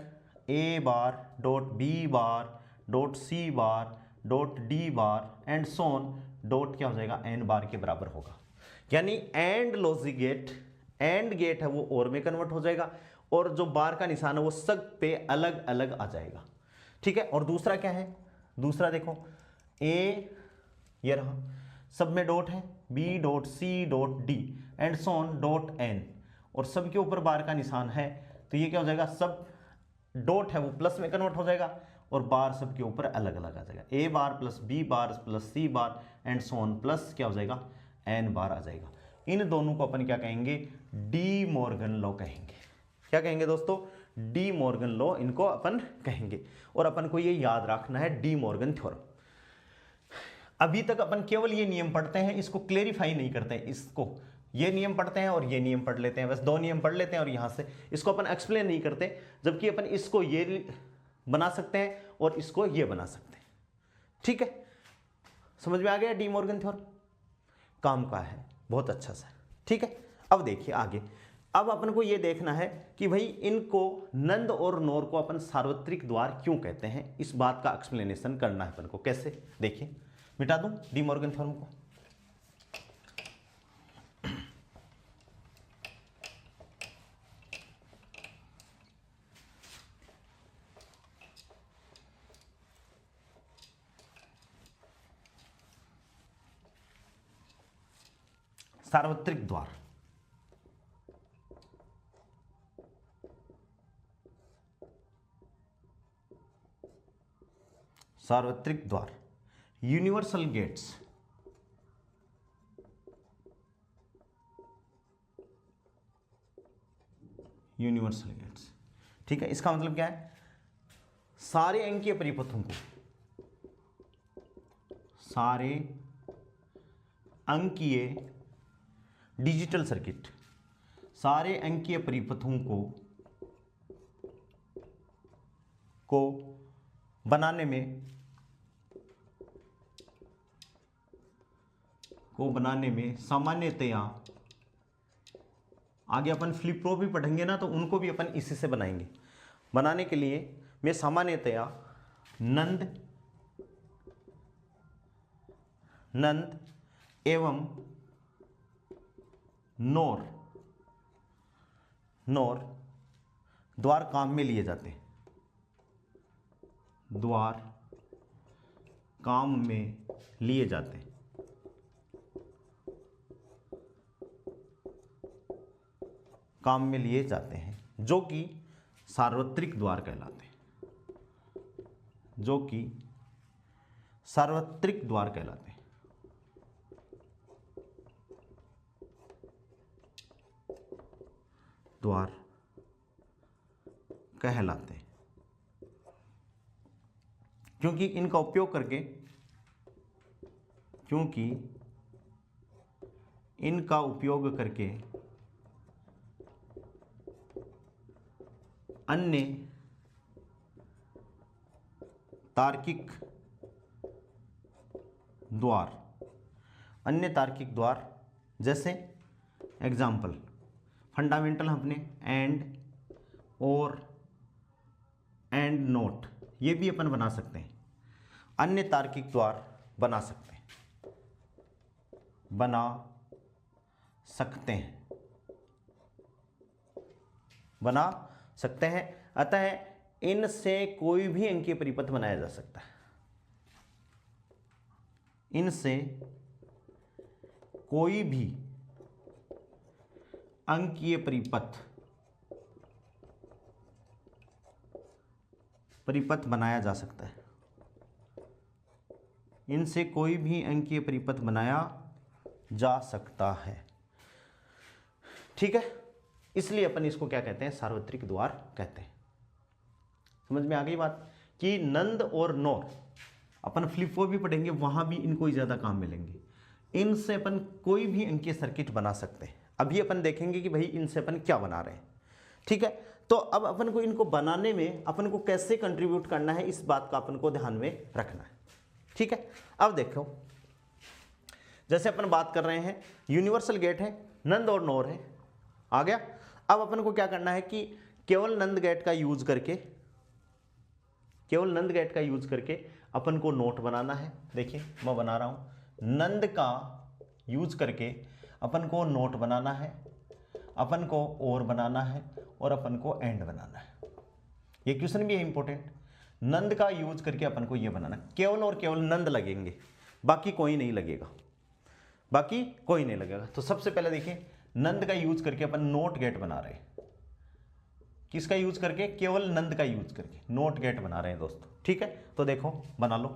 a bar dot B bar dot C bar dot D bar and so on dot क्या हो जाएगा n बार के बराबर होगा। यानी AND logic gate, AND gate है वो और में कन्वर्ट हो जाएगा, और जो बार का निशान है वो सब पे अलग अलग आ जाएगा। ठीक है, और दूसरा क्या है, दूसरा देखो ए ये रहा, सब में डॉट है, B dot C dot D and so on dot N, और सब के ऊपर बार का निशान है तो ये क्या हो जाएगा, सब डॉट है वो प्लस में कन्वर्ट हो जाएगा और बार सब के ऊपर अलग अलग आ जाएगा, A bar plus B bar plus C bar and so on plus क्या हो जाएगा एन बार आ जाएगा। इन दोनों को अपन क्या कहेंगे, डी मॉर्गन लॉ कहेंगे। क्या कहेंगे दोस्तों, डी मॉर्गन लॉ इनको अपन कहेंगे, और अपन को ये याद रखना है डी मॉर्गन थ्योरम। अभी तक अपन केवल ये नियम पढ़ते हैं, इसको क्लेरिफाई नहीं करते हैं, इसको ये नियम पढ़ते हैं और ये नियम पढ़ लेते हैं, बस दो नियम पढ़ लेते हैं और यहां से इसको अपन एक्सप्लेन नहीं करते, जबकि अपन इसको ये बना सकते हैं और इसको ये बना सकते हैं। ठीक है, समझ में आ गया डी मॉर्गन थ्योरम, काम का है बहुत अच्छा सा। ठीक है, अब देखिए आगे, अब अपन को ये देखना है कि भाई इनको नंद और नोर को अपन सार्वत्रिक द्वार क्यों कहते हैं, इस बात का एक्सप्लेनेशन करना है अपन को। कैसे, देखिए मिटा दूं डी मॉर्गन थ्योरम को। सार्वत्रिक द्वार, सार्वत्रिक द्वार, यूनिवर्सल गेट्स, यूनिवर्सल गेट्स। ठीक है, इसका मतलब क्या है, सारे अंकीय परिपथों को, सारे अंकीय डिजिटल सर्किट, सारे अंकीय परिपथों को बनाने में सामान्यतया, आगे अपन फ्लिप फ्लॉप भी पढ़ेंगे ना तो उनको भी अपन इसी से बनाएंगे, बनाने के लिए मैं सामान्यतया नंद एवं नोर द्वार काम में लिए जाते हैं, द्वार काम में लिए जाते हैं। काम में लिए जाते हैं जो कि सार्वत्रिक द्वार कहलाते हैं, जो कि सार्वत्रिक द्वार कहलाते हैं। द्वार कहलाते हैं क्योंकि इनका उपयोग करके, अन्य तार्किक द्वार जैसे एग्जाम्पल फंडामेंटल अपने एंड और एंड नोट, ये भी अपन बना सकते हैं, अन्य तार्किक द्वार बना सकते हैं, अतः इनसे कोई भी अंकीय परिपथ बनाया जा सकता है, इनसे कोई भी अंकीय परिपथ बनाया जा सकता है, इनसे कोई भी अंकीय परिपथ बनाया जा सकता है। ठीक है, इसलिए अपन इसको क्या कहते हैं, सार्वत्रिक द्वार कहते हैं। समझ में आ गई बात कि नंद और नोर, अपन फ्लिप फ्लॉप भी पढ़ेंगे वहां भी इनको ही ज्यादा काम मिलेंगे, इनसे अपन कोई भी अंकीय सर्किट बना सकते हैं। अभी अपन देखेंगे कि भाई इनसे अपन क्या बना रहे हैं। ठीक है, तो अब अपन को इनको बनाने में अपन को कैसे कंट्रीब्यूट करना है, इस बात का अपन को ध्यान में रखना है। ठीक है। अब देखो, जैसे अपन बात कर रहे हैं यूनिवर्सल गेट है, नंद और नोर है, आ गया। अब अपन को क्या करना है कि केवल नंद गेट का यूज करके, केवल नंद गेट का यूज करके अपन को नोट बनाना है। देखिए मैं बना रहा हूं, नंद का यूज करके अपन को नोट बनाना है, अपन को और बनाना है और अपन को एंड बनाना है। ये क्वेश्चन भी है इंपॉर्टेंट। नंद का यूज करके अपन को ये बनाना, केवल और केवल नंद लगेंगे, बाकी कोई नहीं लगेगा, बाकी कोई नहीं लगेगा। तो सबसे पहले देखिए, नंद का यूज करके अपन नोट गेट बना रहे हैं। किसका यूज करके? केवल नंद का यूज करके नोट गेट बना रहे हैं दोस्तों, ठीक है। तो देखो बना लो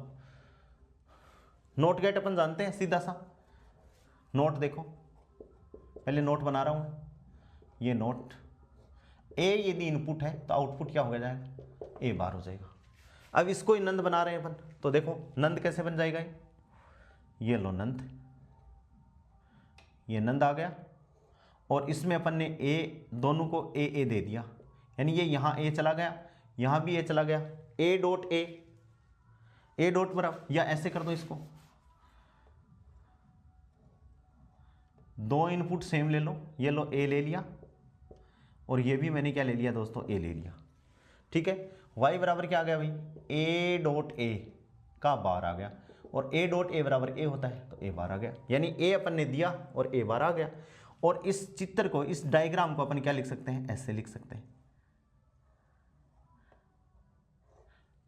नोट गेट, अपन जानते हैं सीधा सा नोट। देखो पहले नोट बना रहा हूं, ये नोट ए यदि इनपुट है तो आउटपुट क्या हो जाएगा? ए बार हो जाएगा। अब इसको ही नंद बना रहे हैं अपन, तो देखो नंद कैसे बन जाएगा? ये लो नंद, ये नंद आ गया और इसमें अपन ने ए, दोनों को ए दे दिया, यानी ये यहां ए चला गया, यहां भी ए चला गया, ए डॉट ए डॉट बराबर, या ऐसे कर दो इसको, दो इनपुट सेम ले लो, ये लो ए ले लिया और ये भी मैंने क्या ले लिया दोस्तों? ए ले लिया, ठीक है। y बराबर क्या आ गया भाई? ए डॉट ए का बार आ गया, और ए डॉट ए बराबर ए होता है, तो ए बार आ गया, यानी ए अपन ने दिया और ए बार आ गया। और इस चित्र को, इस डायग्राम को अपन क्या लिख सकते हैं? ऐसे लिख सकते हैं।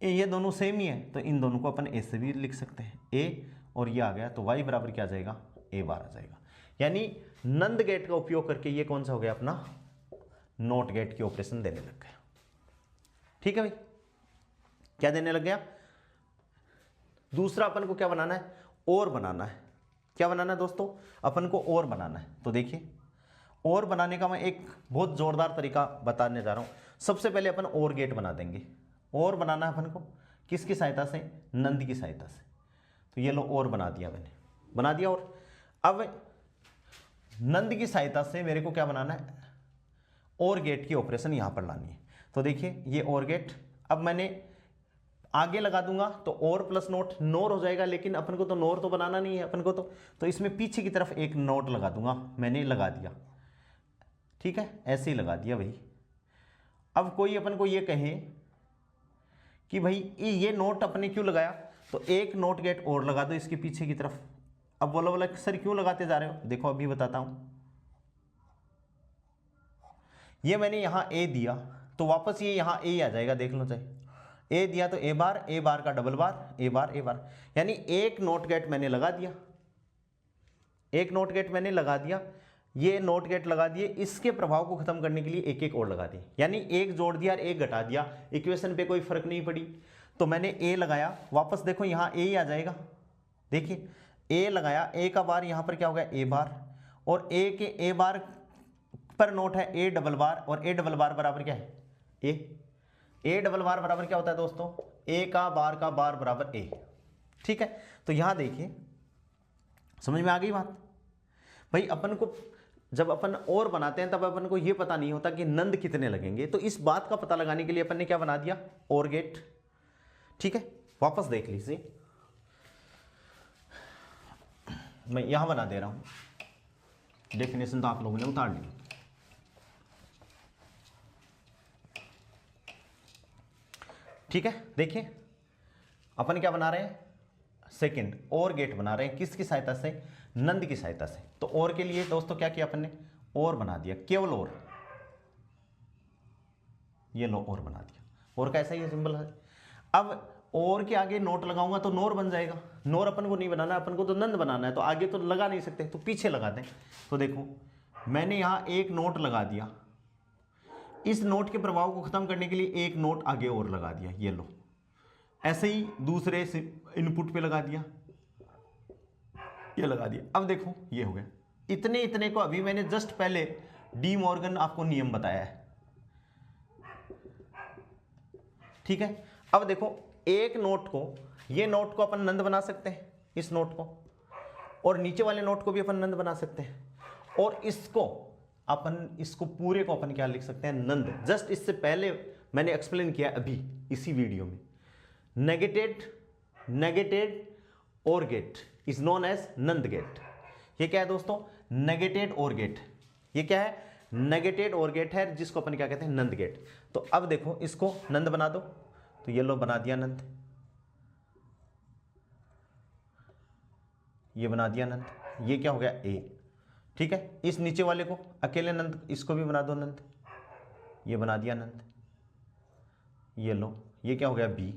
ये दोनों सेम ही है तो इन दोनों को अपन ऐसे भी लिख सकते हैं, ए और ये आ गया, तो y बराबर क्या आ जाएगा? ए बार आ जाएगा। यानी नंद गेट का उपयोग करके ये कौन सा हो गया? अपना नोट गेट की ऑपरेशन देने लग गया, ठीक है भाई। क्या देने लग गया? दूसरा अपन को क्या बनाना है? और बनाना है। क्या बनाना है दोस्तों? अपन को और बनाना है। तो देखिए, और बनाने का मैं एक बहुत जोरदार तरीका बताने जा रहा हूं। सबसे पहले अपन और गेट बना देंगे। और बनाना है अपन को किसकी सहायता से? नंद की सहायता से। तो ये लो और बना दिया मैंने, बना दिया। और अब नंद की सहायता से मेरे को क्या बनाना है? और गेट की ऑपरेशन यहां पर लानी है। तो देखिए ये और गेट, अब मैंने आगे लगा दूंगा तो और प्लस नोट नोर हो जाएगा, लेकिन अपन को तो नोर तो बनाना नहीं है अपन को, तो इसमें पीछे की तरफ एक नोट लगा दूंगा, मैंने लगा दिया, ठीक है, ऐसे ही लगा दिया भाई। अब कोई अपन को ये कहे कि भाई ये नोट अपने क्यों लगाया, तो एक नोट गेट और लगा दो इसके पीछे की तरफ। अब बोला सर क्यों लगाते जा रहे हो? देखो अभी बताता हूं। ये मैंने यहां ए दिया तो वापस ये यहां ए आ जाएगा, देख लो चाहे। ए दिया तो ए बार का डबल बार, ए बार, यानी एक नोट गेट मैंने लगा दिया, एक नोट गेट मैंने लगा दिया, ये नोट गेट लगा दिए। इसके प्रभाव को खत्म करने के लिए एक एक और लगा दिए, यानी एक जोड़ दिया और एक घटा दिया, इक्वेशन पे कोई फर्क नहीं पड़ी। तो मैंने ए लगाया, वापस देखो यहां ए ही आ जाएगा। देखिए ए लगाया, ए का बार यहां पर क्या हो गया? ए बार, और ए के ए बार पर नोट है ए डबल बार, और ए डबल बार बराबर क्या है? ए डबल बार बराबर क्या होता है दोस्तों? ए का बार बराबर ए, ठीक है। तो यहां देखिए समझ में आ गई बात भाई। अपन को जब अपन और बनाते हैं तब अपन को यह पता नहीं होता कि नंद कितने लगेंगे, तो इस बात का पता लगाने के लिए अपन ने क्या बना दिया? और गेट, ठीक है। वापस देख लीजिए, मैं यहां बना दे रहा हूं, डेफिनेशन तो आप लोगों ने उतार ली। ठीक है, देखिए अपन क्या बना रहे हैं? सेकंड और गेट बना रहे हैं, किसकी सहायता से? नंद की सहायता से। तो और के लिए दोस्तों क्या किया अपन ने? और बना दिया, केवल और, ये लो और बना दिया। और कैसा ही सिंबल है। अब और के आगे नोट लगाऊंगा तो नोर बन जाएगा। नोर अपन को नहीं बनाना, अपन को तो नंद बनाना है, तो आगे तो लगा नहीं सकते, तो पीछे लगा दें। तो देखो मैंने यहां एक नोट लगा दिया, इस नोट के प्रभाव को खत्म करने के लिए एक नोट आगे और लगा दिया, ये लो। ऐसे ही दूसरे इनपुट पे लगा दिया, ये लगा दिया। अब देखो ये हो गया। इतने को अभी मैंने जस्ट पहले डी मॉर्गन आपको नियम बताया है, ठीक है। अब देखो एक नोट को, ये नोट को अपन नंद बना सकते हैं, इस नोट को, और नीचे वाले नोट को भी अपन नंद बना सकते हैं, और इसको पूरे को अपन क्या लिख सकते हैं? नंद। जस्ट इससे पहले मैंने एक्सप्लेन किया अभी इसी वीडियो में, negated OR gate is known as NAND gate. ये क्या है दोस्तों? Negated OR gate. ये क्या है? नेगेटेड OR गेट है, जिसको अपन क्या कहते हैं? नंद गेट। तो अब देखो इसको नंद बना दो, तो ये लो बना दिया नंद, ये बना दिया नंद, ये क्या हो गया? A। ठीक है, इस नीचे वाले को अकेले नंद, इसको भी बना दो नंद, ये बना दिया नंद, ये लो, ये क्या हो गया? B।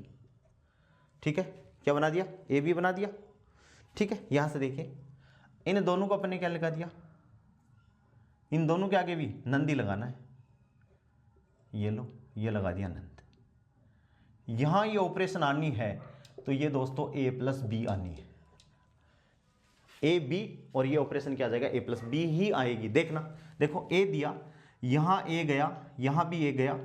ठीक है, क्या बना दिया? A भी बना दिया। ठीक है, यहां से देखिए इन दोनों को अपन ने क्या लगा दिया? इन दोनों के आगे भी नंद ही लगाना है। ये लो, ये लगा दिया नंद। यहां ये ऑपरेशन आनी है तो ये दोस्तों A प्लस B आनी है, A B, और ये ऑपरेशन क्या आ जाएगा? A प्लस B ही आएगी। देखना, देखो A दिया, यहां A गया, यहां भी A गया,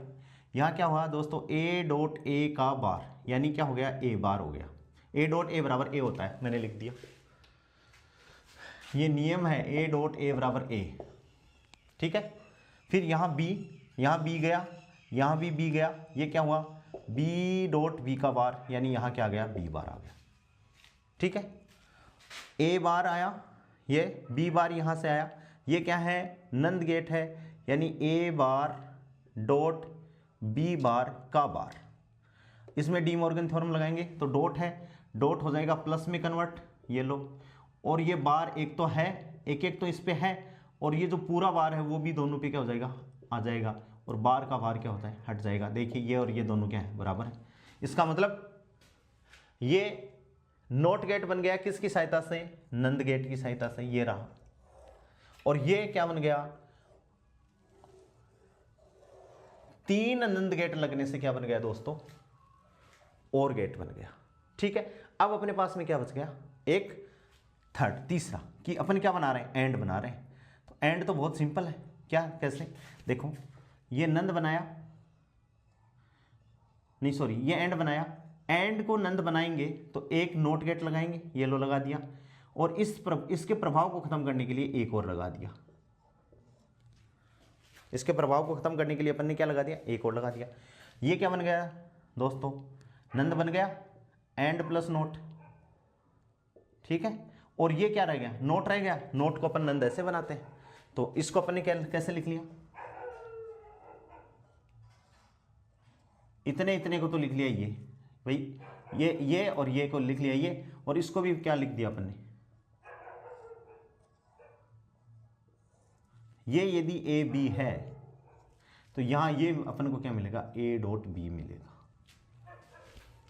यहां क्या हुआ दोस्तों? A डॉट A का बार, यानी क्या हो गया? A बार हो गया। A डॉट A बराबर A होता है, मैंने लिख दिया, ये नियम है, A डॉट A बराबर A। ठीक है, फिर यहाँ B गया, यहाँ भी B गया, ये क्या हुआ? B डॉट B का बार, यानी यहाँ क्या आ गया? B बार आ गया। ठीक है, A बार आया, ये B बार यहाँ से आया, ये क्या है? नंद गेट है, यानी A बार डॉट B बार का बार। इसमें डी मॉर्गन थ्योरम लगाएंगे तो डॉट है, डॉट हो जाएगा प्लस में कन्वर्ट, ये लो, और ये बार एक तो है, एक एक तो इस पे है, और ये जो पूरा बार है वो भी दोनों पे क्या हो जाएगा? आ जाएगा, और बार का बार क्या होता है? हट जाएगा। देखिए ये और ये दोनों क्या है? बराबर है। इसका मतलब ये नॉट गेट बन गया किसकी सहायता से? नंद गेट की सहायता से, ये रहा। और ये क्या बन गया? 3 नंद गेट लगने से क्या बन गया दोस्तों? OR गेट बन गया। ठीक है, अब अपने पास में क्या बच गया? एक थर्ड, तीसरा, कि अपन क्या बना रहे हैं? एंड बना रहे हैं। तो एंड तो बहुत सिंपल है, क्या? कैसे? देखो, ये नंद बनाया, नहीं सॉरी, ये एंड बनाया, एंड को नंद बनाएंगे तो एक नोट गेट लगाएंगे, ये लो लगा दिया, और इसके प्रभाव को खत्म करने के लिए एक और लगा दिया। इसके प्रभाव को खत्म करने के लिए अपन ने क्या लगा दिया? एक और लगा दिया। ये क्या बन गया दोस्तों? नंद बन गया, एंड प्लस नोट। ठीक है, और ये क्या रह गया? नोट रह गया। नोट को अपन नंद ऐसे बनाते हैं, तो इसको अपन ने कैसे लिख लिया? इतने इतने को तो लिख लिया ये भाई, ये और ये को लिख लिया ये, और इसको भी क्या लिख दिया अपन ने? ये यदि ए बी है तो यहां ये अपन को क्या मिलेगा? A डॉट B मिलेगा।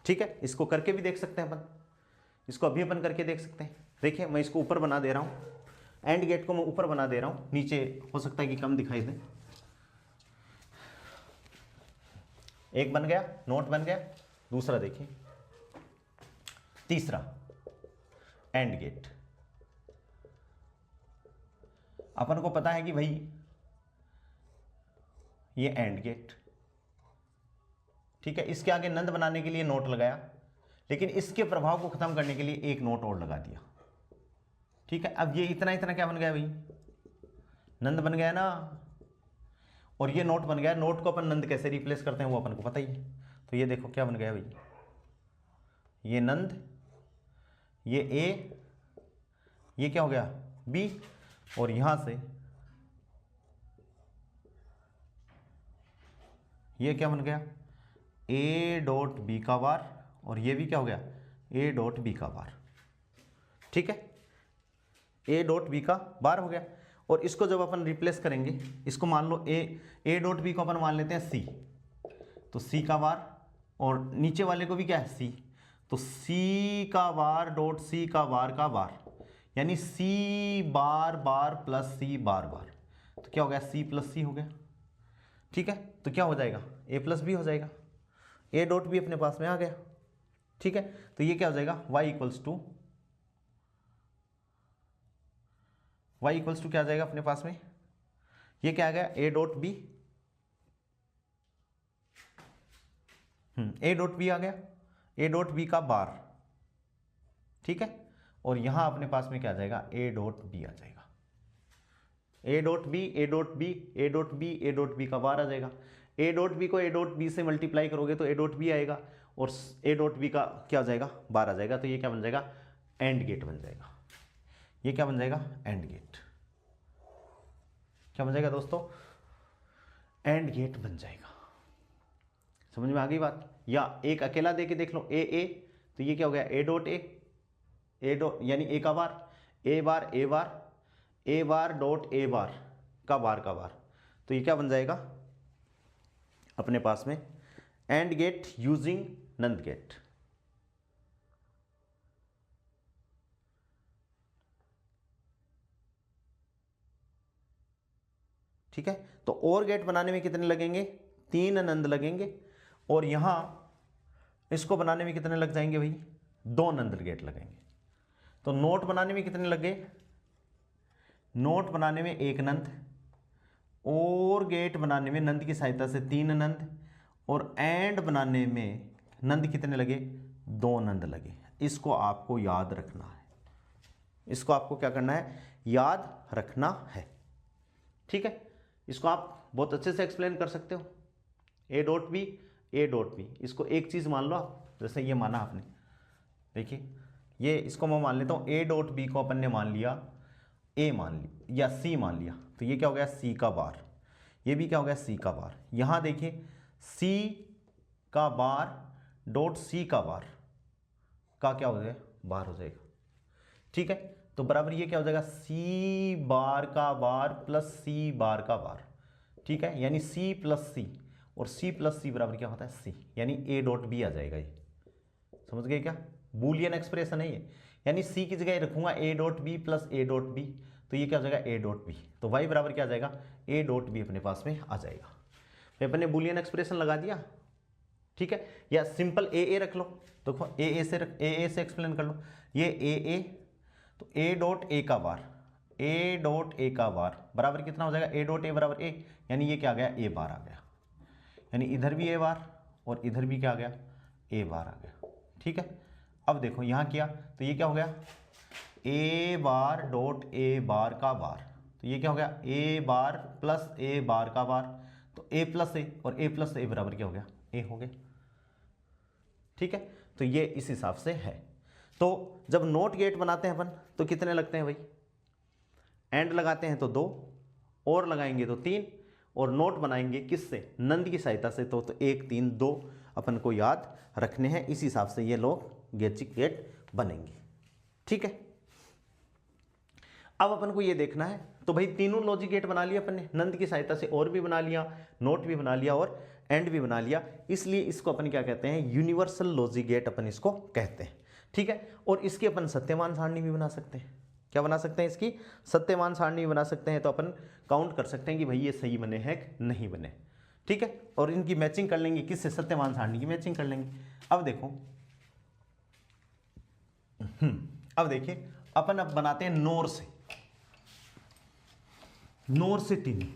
ठीक है, इसको करके भी देख सकते हैं अपन, इसको अभी अपन करके देख सकते हैं। देखिए मैं इसको ऊपर बना दे रहा हूं, एंड गेट को मैं ऊपर बना दे रहा हूं, नीचे हो सकता है कि कम दिखाई दे। एक बन गया, नोट बन गया। दूसरा देखिए, तीसरा एंड गेट। अपन को पता है कि भाई ये एंड गेट, ठीक है, इसके आगे नंद बनाने के लिए नोट लगाया, लेकिन इसके प्रभाव को खत्म करने के लिए एक नोट और लगा दिया। ठीक है, अब ये इतना इतना क्या बन गया भाई? नंद बन गया ना, और ये नोट बन गया। नोट को अपन नंद कैसे रिप्लेस करते हैं वो अपन को पता ही है। तो ये देखो क्या बन गया भाई, ये नंद, ये A, ये क्या हो गया? B, और यहां से ये क्या बन गया? A डॉट B का बार, और ये भी क्या हो गया? A डॉट B का बार। ठीक है, A डॉट B का बार हो गया। और इसको जब अपन रिप्लेस करेंगे, इसको मान लो A डॉट B को अपन मान लेते हैं C, तो C का बार, और नीचे वाले को भी क्या है? C, तो C का बार डॉट C का बार, यानी C बार बार प्लस C बार बार, तो क्या हो गया? C प्लस C हो गया। ठीक है, तो क्या हो जाएगा? A प्लस B हो जाएगा। A डॉट B अपने पास में आ गया। ठीक है, तो ये क्या हो जाएगा? y इक्वल्स टू क्या आ जाएगा अपने पास में? ये क्या आ गया? A dot B, A dot B आ गया, A डॉट B का बार। ठीक है, और यहां अपने पास में क्या आ जाएगा? A डॉट B आ जाएगा। A dot B, A dot B, A dot B, A dot B का बार आ जाएगा। A डॉट B को A डॉट B से मल्टीप्लाई करोगे तो A डॉट B आएगा, और A डॉट B का क्या आ जाएगा? बार आ जाएगा। तो ये क्या बन जाएगा? एंड गेट बन जाएगा। ये क्या बन जाएगा? AND gate. क्या बन जाएगा दोस्तों? एंड गेट बन जाएगा। समझ में आ गई बात? या एक अकेला दे के देख लो, ए ए, तो ये क्या हो गया? ए डॉट ए डॉट यानी ए का बार, ए बार ए बार, ए बार डॉट ए बार का बार, तो ये क्या बन जाएगा अपने पास में? AND gate using NAND gate. ठीक है, तो और गेट बनाने में कितने लगेंगे? 3 नंद लगेंगे, और यहां इसको बनाने में कितने लग जाएंगे भाई? 2 नंद गेट लगेंगे। तो नोट बनाने में कितने लगे? नोट बनाने में 1 नंद, और गेट बनाने में नंद की सहायता से 3 नंद, और एंड बनाने में नंद कितने लगे? 2 नंद लगे। इसको आपको याद रखना है, इसको आपको क्या करना है? याद रखना है। ठीक है, इसको आप बहुत अच्छे से एक्सप्लेन कर सकते हो। A dot B, A dot B, इसको एक चीज मान लो आप, जैसे ये माना आपने, देखिए ये इसको मैं मान लेता हूं, ए डॉट बी को अपन ने मान लिया ए मान लिया या सी मान लिया, तो ये क्या हो गया? सी का बार। ये भी क्या हो गया? सी का बार। यहां देखिए सी का बार डॉट सी का बार का क्या हो जाएगा? बार हो जाएगा। ठीक है, तो बराबर ये क्या हो जाएगा? सी बार का बार प्लस सी बार का बार। ठीक है, यानी सी प्लस सी, और सी प्लस सी बराबर क्या होता है? सी, यानी ए डॉट बी आ जाएगा। ये समझ गए क्या? बूलियन एक्सप्रेशन है ये, यानी सी की जगह रखूंगा A dot B plus A dot B, तो ये क्या हो जाएगा? A dot B. तो वाई बराबर क्या आ जाएगा? ए डॉट बी अपने पास में आ जाएगा। तो अपन ने बूलियन एक्सप्रेशन लगा दिया। ठीक है, या सिंपल ए रख लो, देखो ए से एक्सप्लेन कर लो। ये ए, तो ए डॉट ए का बार, ए डॉट ए का बार बराबर कितना हो जाएगा? ए डॉट ए बराबर ए, यानी ये क्या आ गया? ए बार आ गया, यानी इधर भी ए बार और इधर भी क्या आ गया? ए बार आ गया। ठीक है, अब देखो यहां किया तो ये क्या हो गया? ए बार डॉट ए बार का बार, तो ये क्या हो गया? ए बार प्लस ए बार का बार, तो ए प्लस ए, और ए प्लस ए बराबर क्या हो गया? ए हो गया। ठीक है, तो ये इस हिसाब से है। तो जब नोट गेट बनाते हैं अपन तो कितने लगते हैं भाई? एंड लगाते हैं तो 2, और लगाएंगे तो 3, और नोट बनाएंगे किससे? नंद की सहायता से, तो 1 3 2 अपन को याद रखने हैं। इस हिसाब से ये लोग गेट बनेंगे। ठीक है, अब अपन को ये देखना है, तो भाई तीनों लॉजिक गेट बना लिया अपन ने नंद की सहायता से, और भी बना लिया, नोट भी बना लिया और एंड भी बना लिया, इसलिए इसको अपन क्या कहते हैं? यूनिवर्सल लॉजिक गेट अपन इसको कहते हैं। ठीक है, और इसकी अपन सत्यमान सारणी भी बना सकते हैं। क्या बना सकते हैं? इसकी सत्यमान सारणी भी बना सकते हैं। तो अपन काउंट कर सकते हैं कि भाई ये सही बने हैं कि नहीं बने। ठीक है, और इनकी मैचिंग कर लेंगे, किससे? सत्यमान सारणी की मैचिंग कर लेंगे। अब देखो, अब देखिए अपन अब बनाते हैं नोर से, नोर से टिन।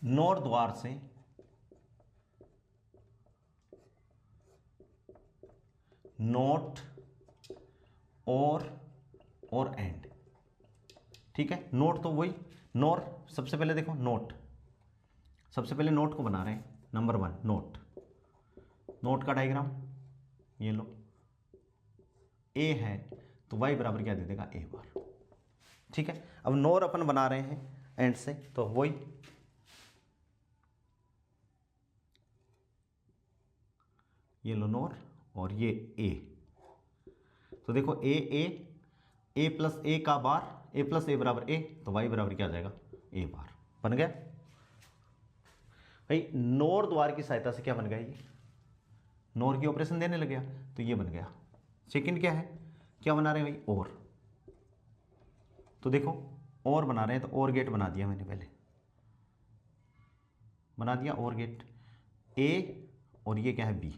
नोर द्वार से नोट और एंड। ठीक है, नोट तो वही नोर, सबसे पहले देखो नोट, सबसे पहले नोट को बना रहे हैं। नंबर 1 नोट, नोट का डायग्राम ये लो, ए है तो वाई बराबर क्या दे देगा? ए बार। ठीक है, अब नोर अपन बना रहे हैं एंड से, तो वही ये लो नोर और ये ए, तो देखो ए प्लस ए का बार, ए प्लस ए बराबर ए, तो वाई बराबर क्या आ जाएगा? ए बार। बन गया भाई। नोर द्वार की सहायता से क्या बन गया? ये नोर की ऑपरेशन देने लग गया, तो ये बन गया। सेकंड क्या है? क्या बना रहे हैं भाई? और, तो देखो और बना रहे हैं, तो और गेट बना दिया मैंने, पहले बना दिया और गेट, ए और ये क्या है? बी,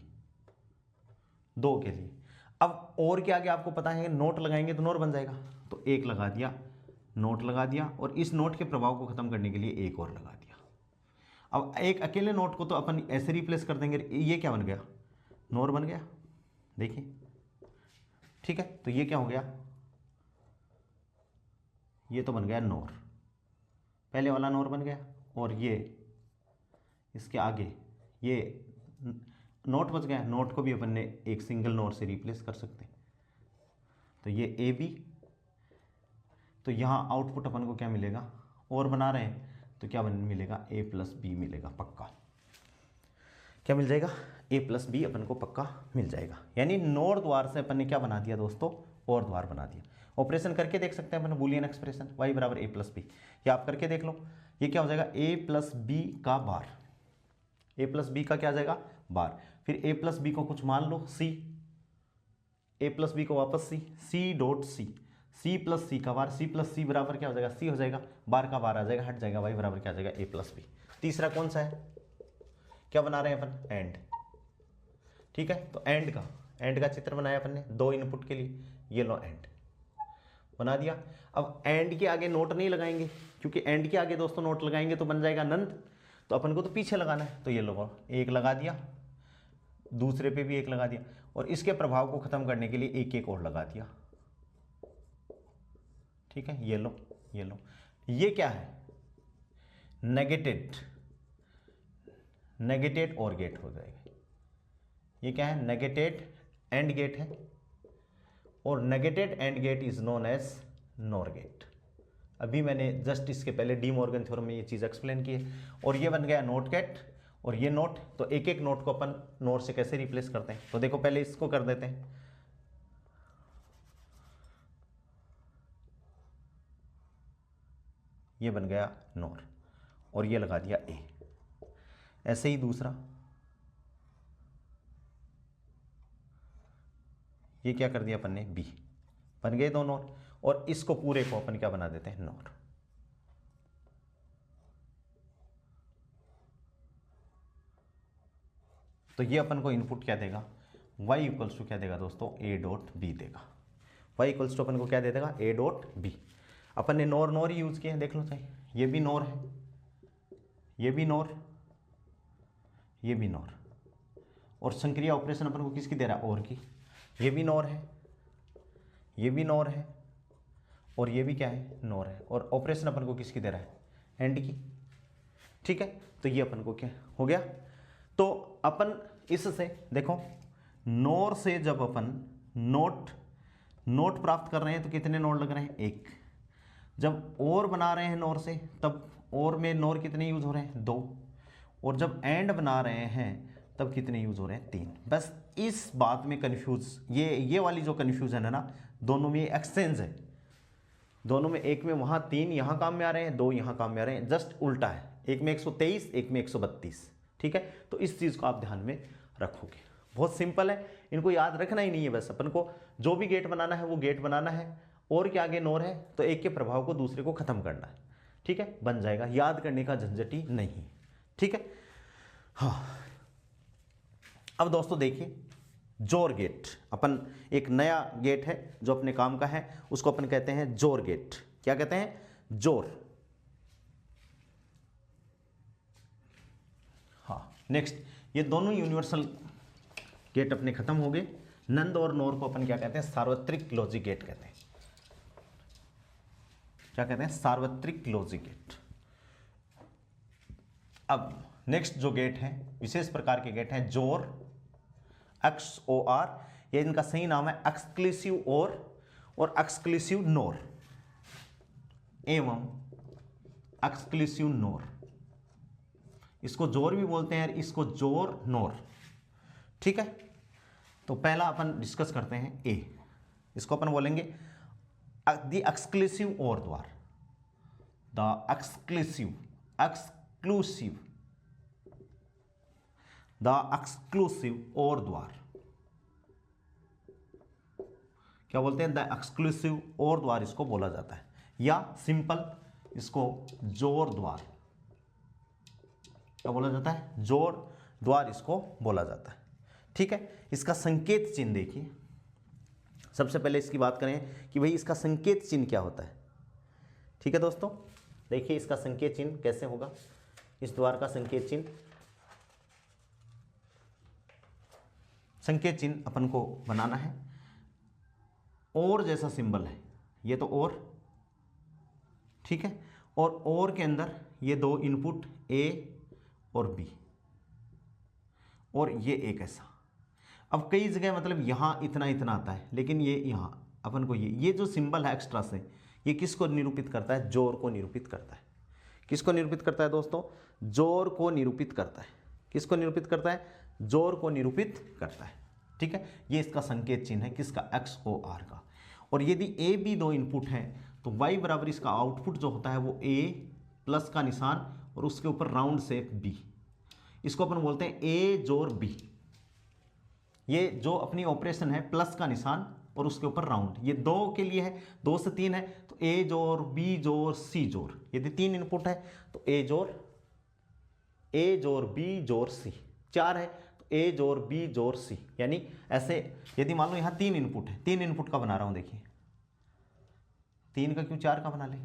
2 के लिए। अब और क्या आगे आपको पता है, नोट लगाएंगे तो नोर बन जाएगा, तो 1 लगा दिया, नोट लगा दिया, और इस नोट के प्रभाव को खत्म करने के लिए 1 और लगा दिया। अब एक अकेले नोट को तो अपन ऐसे रिप्लेस कर देंगे, ये क्या बन गया? नोर बन गया। देखिए, ठीक है, तो ये क्या हो गया? ये तो बन गया नोर, पहले वाला नोर बन गया, और ये इसके आगे ये नोट बच गया, नोट को भी अपन ने एक सिंगल नोट से रिप्लेस कर सकते हैं। तो ये ए बी, तो यहाँ आउटपुट अपन को क्या मिलेगा, और बना रहे हैं तो क्या मिलेगा, ए प्लस बी मिलेगा पक्का। क्या मिल जाएगा, ए प्लस बी अपन को पक्का मिल जाएगा। यानी नोर द्वार से अपन ने क्या बना दिया दोस्तों, और द्वार बना दिया। ऑपरेशन करके देख सकते हैं अपन, बूलियन एक्सप्रेशन y बराबर ए प्लस बी, या आप करके देख लो। ये क्या हो जाएगा, ए प्लस बी का बार, ए प्लस बी का क्या आ जाएगा, बार। फिर ए प्लस बी को कुछ मान लो सी, ए प्लस बी को वापस सी, C dot C, C plus सी का बार, सी प्लस सी बराबर क्या हो जाएगा, सी हो जाएगा, बार का बार आ जाएगा, हट जाएगा, y बराबर क्या आ जाएगा, ए प्लस बी। तीसरा कौन सा है, क्या बना रहे हैं अपन, एंड। ठीक है, तो एंड का चित्र बनाया अपन ने दो इनपुट के लिए, ये लो एंड बना दिया। अब एंड के आगे नोट नहीं लगाएंगे, क्योंकि एंड के आगे दोस्तों नोट लगाएंगे तो बन जाएगा नंद, तो अपन को तो पीछे लगाना है। तो ये लो एक लगा दिया, दूसरे पे भी एक लगा दिया, और इसके प्रभाव को खत्म करने के लिए एक एक और लगा दिया। ठीक है, ये लो ये क्या है, नेगेटेड और गेट हो जाएगा। ये क्या है, नेगेटेड एंड गेट है, और negated AND gate is known as NOR gate. अभी मैंने जस्ट इसके पहले डी मॉर्गन थ्योरम में ये चीज़ एक्सप्लेन की है। और ये बन गया नोट गेट, और ये नोट, तो एक एक नोट को अपन नोट से कैसे रिप्लेस करते हैं, तो देखो पहले इसको कर देते हैं। ये बन गया नोर, और ये लगा दिया ए। ऐसे ही दूसरा, ये क्या कर दिया अपन ने, बी, बन गए दो नोर, और इसको पूरे को अपन क्या बना देते हैं, नोर। तो ये अपन को इनपुट क्या देगा, y इक्वल्स टू क्या देगा दोस्तों, a डॉट बी देगा। y इक्वल्स टू अपन को क्या दे देगा, a डॉट बी। अपन ने नोर ही यूज किए हैं, देख लो चाहिए, ये भी नोर है, ये भी नोर, ये भी नोर, और संक्रिया ऑपरेशन अपन को किसकी दे रहा है, और की। ये भी नोर है, ये भी नोर है, और ये भी क्या है, नोर है, और ऑपरेशन अपन को किसकी दे रहा है, एंड की। ठीक है, तो ये अपन को क्या हो गया। तो अपन इससे देखो, नोर से जब अपन नोट प्राप्त कर रहे हैं तो कितने नोट लग रहे हैं, एक। जब और बना रहे हैं नोर से, तब और में नोर कितने यूज हो रहे हैं, दो। और जब एंड बना रहे हैं तब कितने यूज हो रहे हैं, तीन। बस इस बात में कंफ्यूज, ये वाली जो कंफ्यूजन है ना, दोनों में एक्सचेंज है, दोनों में, एक में वहां तीन यहाँ काम में आ रहे हैं, दो यहाँ काम में आ रहे हैं, जस्ट उल्टा है, एक में 123, एक में 132। ठीक है, तो इस चीज को आप ध्यान में रखोगे। बहुत सिंपल है, इनको याद रखना ही नहीं है, बस अपन को जो भी गेट बनाना है वो गेट बनाना है, और के आगे नोर है तो एक के प्रभाव को दूसरे को खत्म करना है। ठीक है, बन जाएगा, याद करने का झंझट ही नहीं। ठीक है, हाँ। अब दोस्तों देखिए, जोर गेट, अपन एक नया गेट है जो अपने काम का है, उसको अपन कहते हैं जोर गेट। क्या कहते हैं, जोर। हाँ, नेक्स्ट, ये दोनों यूनिवर्सल गेट अपने खत्म हो गए। नंद और नोर को अपन क्या कहते हैं, सार्वत्रिक लॉजिक गेट कहते हैं। क्या कहते हैं, सार्वत्रिक लॉजिक गेट। अब नेक्स्ट जो गेट है, विशेष प्रकार के गेट हैं, जोर, XOR, ये इनका सही नाम है एक्सक्लूसिव और एक्सक्लूसिव नोर एवं एक्सक्लूसिव नोर। इसको जोर भी बोलते हैं, इसको जोर नोर। ठीक है, तो पहला अपन डिस्कस करते हैं ए, इसको अपन बोलेंगे द एक्सक्लूसिव और द्वार, द एक्सक्लूसिव और द्वार। क्या बोलते हैं, द एक्सक्लूसिव और द्वार इसको बोला जाता है, या सिंपल इसको जोर द्वार। क्या बोला जाता है, जोर द्वार इसको बोला जाता है। ठीक है, इसका संकेत चिन्ह देखिए। सबसे पहले इसकी बात करें कि भाई इसका संकेत चिन्ह क्या होता है। ठीक है दोस्तों, देखिए इसका संकेत चिन्ह कैसे होगा। इस द्वार का संकेत चिन्ह अपन को बनाना है, और जैसा सिंबल है, ये तो और। ठीक है, और के अंदर ये दो इनपुट ए और बी, और ये एक ऐसा। अब कई जगह मतलब यहाँ इतना इतना आता है, लेकिन ये यहाँ अपन को ये जो सिंबल है एक्स्ट्रा से, ये किसको निरूपित करता है? जोर को निरूपित करता है। किसको निरूपित करता है दोस्तों? जोर को निरूपित करता है। किसको निरूपित करता है? जोर को निरूपित करता है। ठीक है, ये इसका संकेत चिन्ह है किसका? XOR का। और यदि ए बी दो इनपुट हैं तो y बराबर इसका आउटपुट जो होता है वो a प्लस का निशान और उसके ऊपर राउंड शेप b। इसको अपन बोलते हैं a जोर b। ये जो अपनी ऑपरेशन है प्लस का निशान और उसके ऊपर राउंड, ये 2 के लिए है, 2 से 3 है तो a जोर b जोर c जोर। यदि 3 इनपुट है तो a जोर b जोर c। 4 है तो a जोर b जोर c। यानी ऐसे यदि मान लो यहाँ 3 इनपुट है, 3 इनपुट का बना रहा हूँ, देखिए 3 का क्यों 4 का बना ले,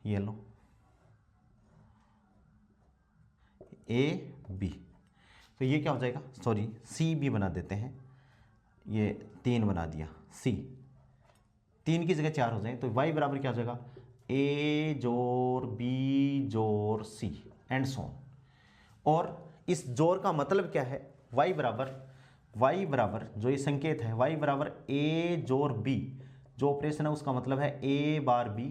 ये लो a b, तो ये क्या हो जाएगा? सॉरी c b बना देते हैं, ये 3 बना दिया, c 3 की जगह 4 हो जाए तो y बराबर क्या हो जाएगा? a जोर b जोर c एंड सो ऑन। और इस जोर का मतलब क्या है? y बराबर जो ये संकेत है y बराबर a जोर b, जो ऑपरेशन है उसका मतलब है a bar b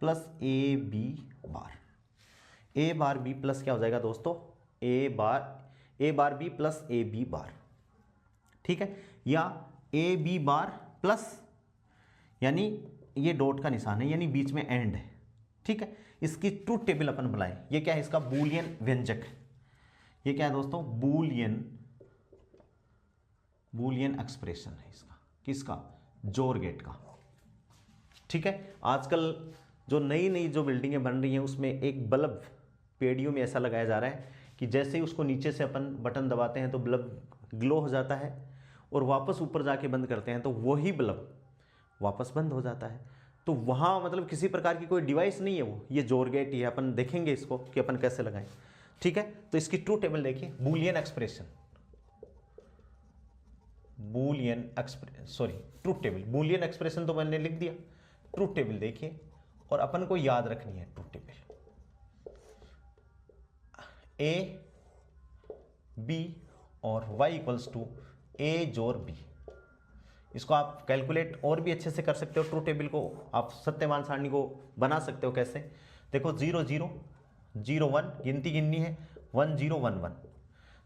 plus a b bar. a bar b plus क्या हो जाएगा दोस्तों? a bar b plus a b बार। ठीक है, या a b बार प्लस, यानी ये डॉट का निशान है यानी बीच में एंड है। ठीक है, इसकी ट्रूथ टेबल अपन बनाएं। ये क्या है? इसका बूलियन व्यंजक है। ये क्या है दोस्तों? बूलियन एक्सप्रेशन है इसका। किसका? जोर गेट का। ठीक है, आजकल जो नई जो बिल्डिंगें बन रही हैं उसमें एक बल्ब पेड़ियों में ऐसा लगाया जा रहा है कि जैसे ही उसको नीचे से अपन बटन दबाते हैं तो बल्ब ग्लो हो जाता है और वापस ऊपर जाके बंद करते हैं तो वही बल्ब वापस बंद हो जाता है। तो वहाँ मतलब किसी प्रकार की कोई डिवाइस नहीं है, वो ये जोर गेट ही है। अपन देखेंगे इसको कि अपन कैसे लगाएं। ठीक है, तो इसकी ट्रूथ टेबल देखिए, Boolean expression, truth table. Boolean expression तो मैंने लिख दिया, ट्रूथ टेबल देखिए और अपन को याद रखनी है ट्रूथ टेबल। a b और y इक्वल्स टू a जोर b। इसको आप कैलकुलेट और भी अच्छे से कर सकते हो। ट्रूथ टेबल को आप सत्यमान सारणी को बना सकते हो। कैसे? देखो 0 0 0 1 गिनती गिननी है, 1 0 1 1,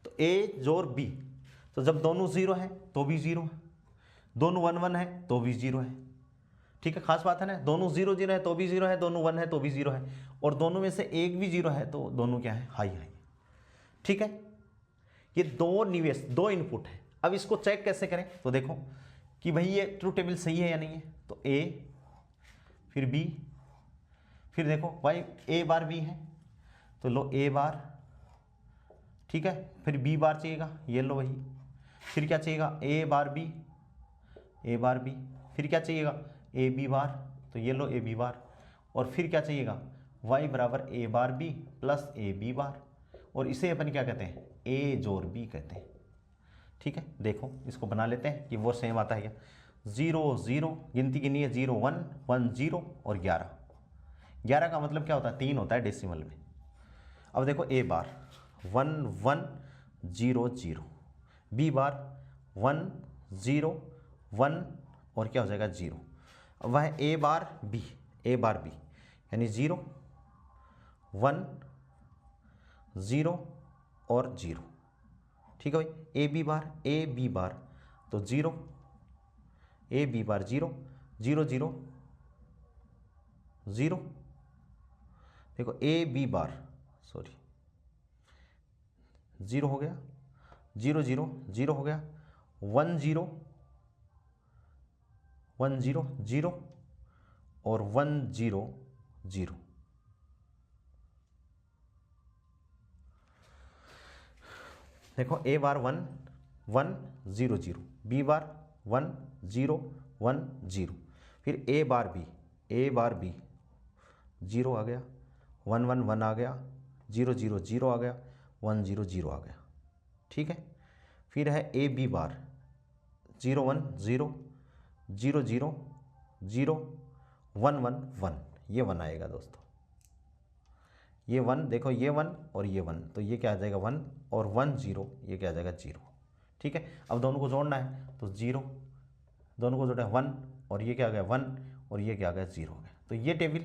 तो a जोर b, तो जब दोनों 0 है तो भी 0 है, दोनों 1 1 है तो भी 0 है। ठीक है, खास बात है ना, दोनों 0 0 है तो भी 0 है, दोनों 1 है तो भी 0 है, और दोनों में से एक भी 0 है तो दोनों क्या है? High high. ठीक है, ये दो इनपुट है। अब इसको चेक कैसे करें? तो देखो कि भाई ये ट्रूथ टेबल सही है या नहीं है। तो a फिर b, फिर देखो भाई a बार b है तो लो a बार। ठीक है, फिर b बार चाहिएगा, ये लो वही। फिर क्या चाहिएगा? a बार b, फिर क्या चाहिएगा? a b बार, तो ये लो a b बार। और फिर क्या चाहिएगा? y बराबर a bar b plus a b बार, और इसे अपन क्या कहते हैं? a जोर b कहते हैं। ठीक है, देखो इसको बना लेते हैं कि वो सेम आता है क्या। 0 0 गिनती गिनी है, 0 1 1 0 और 11। 11 का मतलब क्या होता है? 3 होता है डेसिमल में। अब देखो a बार 1 1 0 0, b बार 1 0 1 और क्या हो जाएगा? 0। अब वह a बार b यानी 0 1 0 और 0। ठीक है भाई, a b बार तो 0, a b बार 0 0 0 0। देखो a b बार 0 हो गया, 0 0 0 हो गया, 1 0 1 0 0 और 1 0 0। देखो a बार 1 1 0 0, b बार 1 0 1 0, फिर a बार b 0 आ गया, 1 1 1 आ गया, 0 0 0 आ गया, 1 0 0 आ गया। ठीक है, फिर है a b बार 0 1 0 0 0 0 1 1 1, ये 1 आएगा दोस्तों, ये 1, देखो ये 1 और ये 1, तो ये क्या आ जाएगा 1 और 1 0, ये क्या आ जाएगा 0। ठीक है, अब दोनों को जोड़ना है तो 0, दोनों को जोड़ा 1 और ये क्या आ गया 1 और ये क्या आ गया 0 हो गया। तो ये टेबल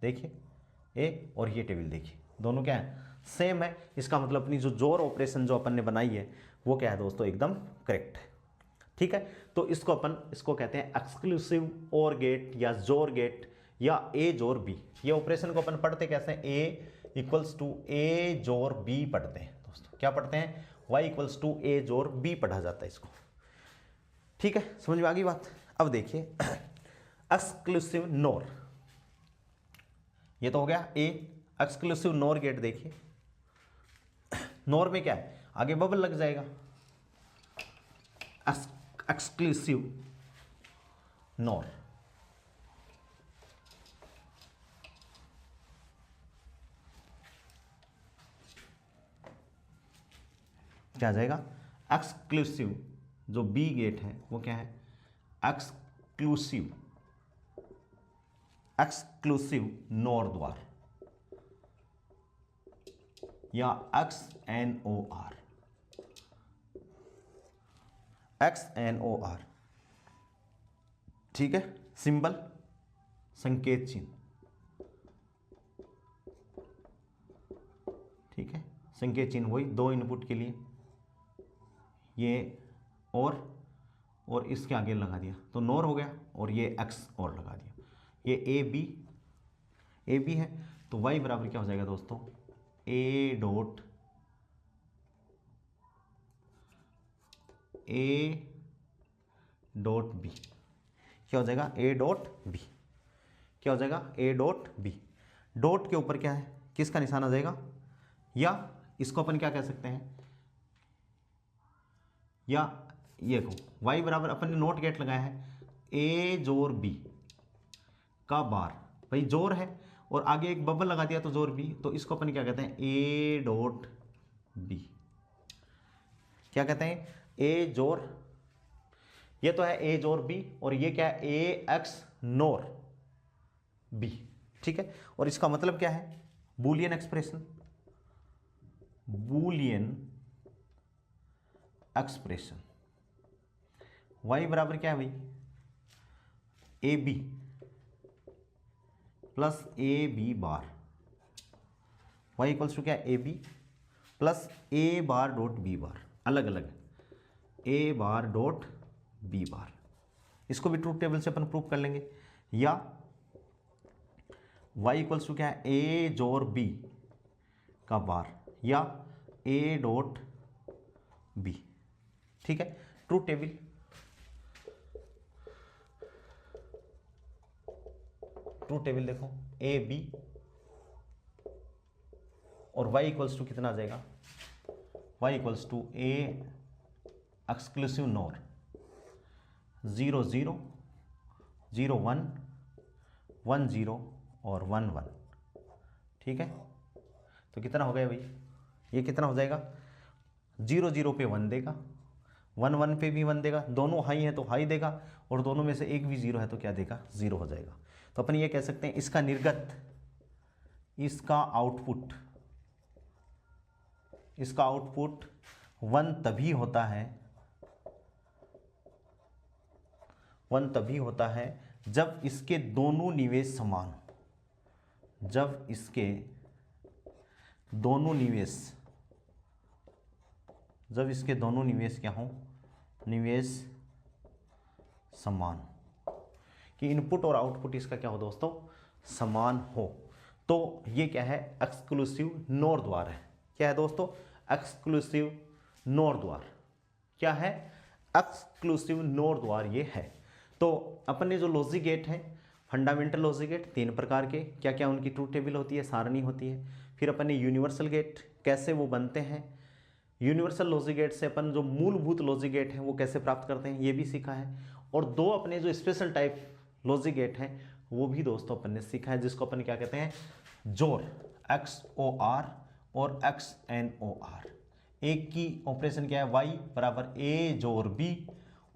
देखिए ए और ये टेबल देखिए, दोनों क्या है सेम है। इसका मतलब अपनी जो जोड़ ऑपरेशन जो अपन ने बनाई है वो क्या है दोस्तों एकदम करेक्ट है। ठीक है, तो इसको कहते हैं एक्सक्लूसिव और गेट या जोर गेट या ए जोर बी। ये ऑपरेशन को अपन पढ़ते कैसे हैं, ए इक्वल्स टू ए जोर बी पढ़ते हैं दोस्तों। क्या पढ़ते हैं, y इक्वल्स टू ए जोर बी पढ़ा जाता है इसको। ठीक है, समझ में आ गई बात। अब देखिए एक्सक्लूसिव नोर, ये तो हो गया ए। एक्सक्लूसिव नोर गेट देखिए, नोर में क्या है आगे बबल लग जाएगा। एक्सक्लूसिव नोर, क्या आ जाएगा एक्सक्लूसिव, जो बी गेट है वो क्या है एक्सक्लूसिव, एक्सक्लूसिव नोर द्वार या XNOR, XNOR। ठीक है, सिंबल संकेत चिन्ह। ठीक है, संकेत चिन्ह वही दो इनपुट के लिए, ये और इसके आगे लगा दिया तो नोर हो गया, और ये एक्स और लगा दिया, ये ए बी है। तो y बराबर क्या हो जाएगा दोस्तों, ए डॉट बी, क्या हो जाएगा ए डॉट बी, क्या हो जाएगा ए डॉट बी। डॉट के ऊपर क्या है, किसका निशान आ जाएगा, या इसको अपन क्या कह सकते हैं, या ये को y बराबर अपन ने नोट गेट लगाया है ए जोर बी का बार, भाई जोर है और आगे एक बबल लगा दिया तो जोर बी, तो इसको अपन क्या कहते हैं ए डॉट बी। क्या कहते हैं ए जोर, ये तो है ए जोर बी और ये क्या है ए एक्स नोर बी। ठीक है, और इसका मतलब क्या है Boolean expression, Boolean expression. y बराबर क्या है भाई A B plus A B bar, y equals to क्या A B plus A bar dot B bar, अलग अलग ए बार डॉट बी बार। इसको भी ट्रूथ टेबल से अपन प्रूव कर लेंगे, या y इक्वल्स टू क्या है ए जोर बी का बार या ए डॉट बी। ठीक है, ट्रूथ टेबल देखो ए बी और y इक्वल्स टू कितना आ जाएगा, y equals to A exclusive NOR 0 0 0 1 1 0 और 1 1। ठीक है, तो कितना हो गया भाई, ये कितना हो जाएगा 0 0 पे 1 देगा, 1 1 पे भी 1 देगा, दोनों हाई है तो हाई देगा और दोनों में से एक भी 0 है तो क्या देगा 0 हो जाएगा। तो अपन ये कह सकते हैं इसका निर्गत, इसका आउटपुट 1 तभी होता है, 1 तभी होता है जब इसके दोनों निवेश समान हो, जब इसके दोनों निवेश क्या हो, निवेश समान, कि इनपुट और आउटपुट इसका क्या हो दोस्तों समान हो। तो ये क्या है एक्सक्लूसिव नोर द्वार है। क्या है दोस्तों एक्सक्लूसिव नोर द्वार, क्या है एक्सक्लूसिव नोर द्वार ये है। तो अपन ने जो लॉजिक गेट है, फंडामेंटल लॉजिक गेट 3 प्रकार के, क्या क्या उनकी ट्रूथ टेबल होती है, सारणी होती है। फिर अपन ने यूनिवर्सल गेट कैसे वो बनते हैं, यूनिवर्सल लॉजिक गेट से अपन जो मूलभूत लॉजिक गेट है वो कैसे प्राप्त करते हैं ये भी सीखा है। और 2 अपने जो स्पेशल टाइप लॉजिक गेट है वो भी दोस्तों अपन ने सीखा है, जिसको अपन क्या कहते हैं जोर, XOR और XNOR। एक की ऑपरेशन क्या है y बराबर ए जोर बी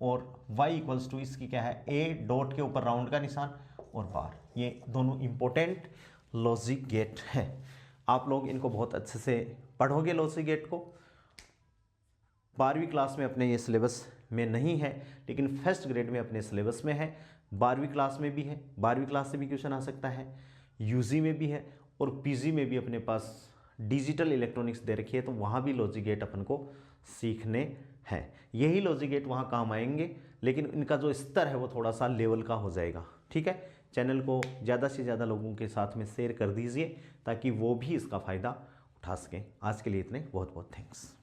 और y इक्वल्स टू इसकी क्या है ए डॉट के ऊपर राउंड का निशान और बार। ये दोनों इंपॉर्टेंट लॉजिक गेट है। आप लोग इनको बहुत अच्छे से पढ़ोगे लॉजिक गेट को। 12वीं क्लास में अपने ये सिलेबस में नहीं है, लेकिन फर्स्ट ग्रेड में अपने सिलेबस में है। 12वीं क्लास में भी है, 12वीं क्लास से भी क्वेश्चन आ सकता है, यूजी में भी है और पीजी में भी अपने पास डिजिटल इलेक्ट्रॉनिक्स दे रखी है, तो वहाँ भी लॉजिक गेट अपन को सीखने हैं। यही लॉजिक गेट वहाँ काम आएंगे, लेकिन इनका जो स्तर है वो थोड़ा सा लेवल का हो जाएगा। ठीक है, चैनल को ज़्यादा से ज़्यादा लोगों के साथ में शेयर कर दीजिए ताकि वो भी इसका फ़ायदा उठा सकें। आज के लिए इतने, बहुत बहुत थैंक्स।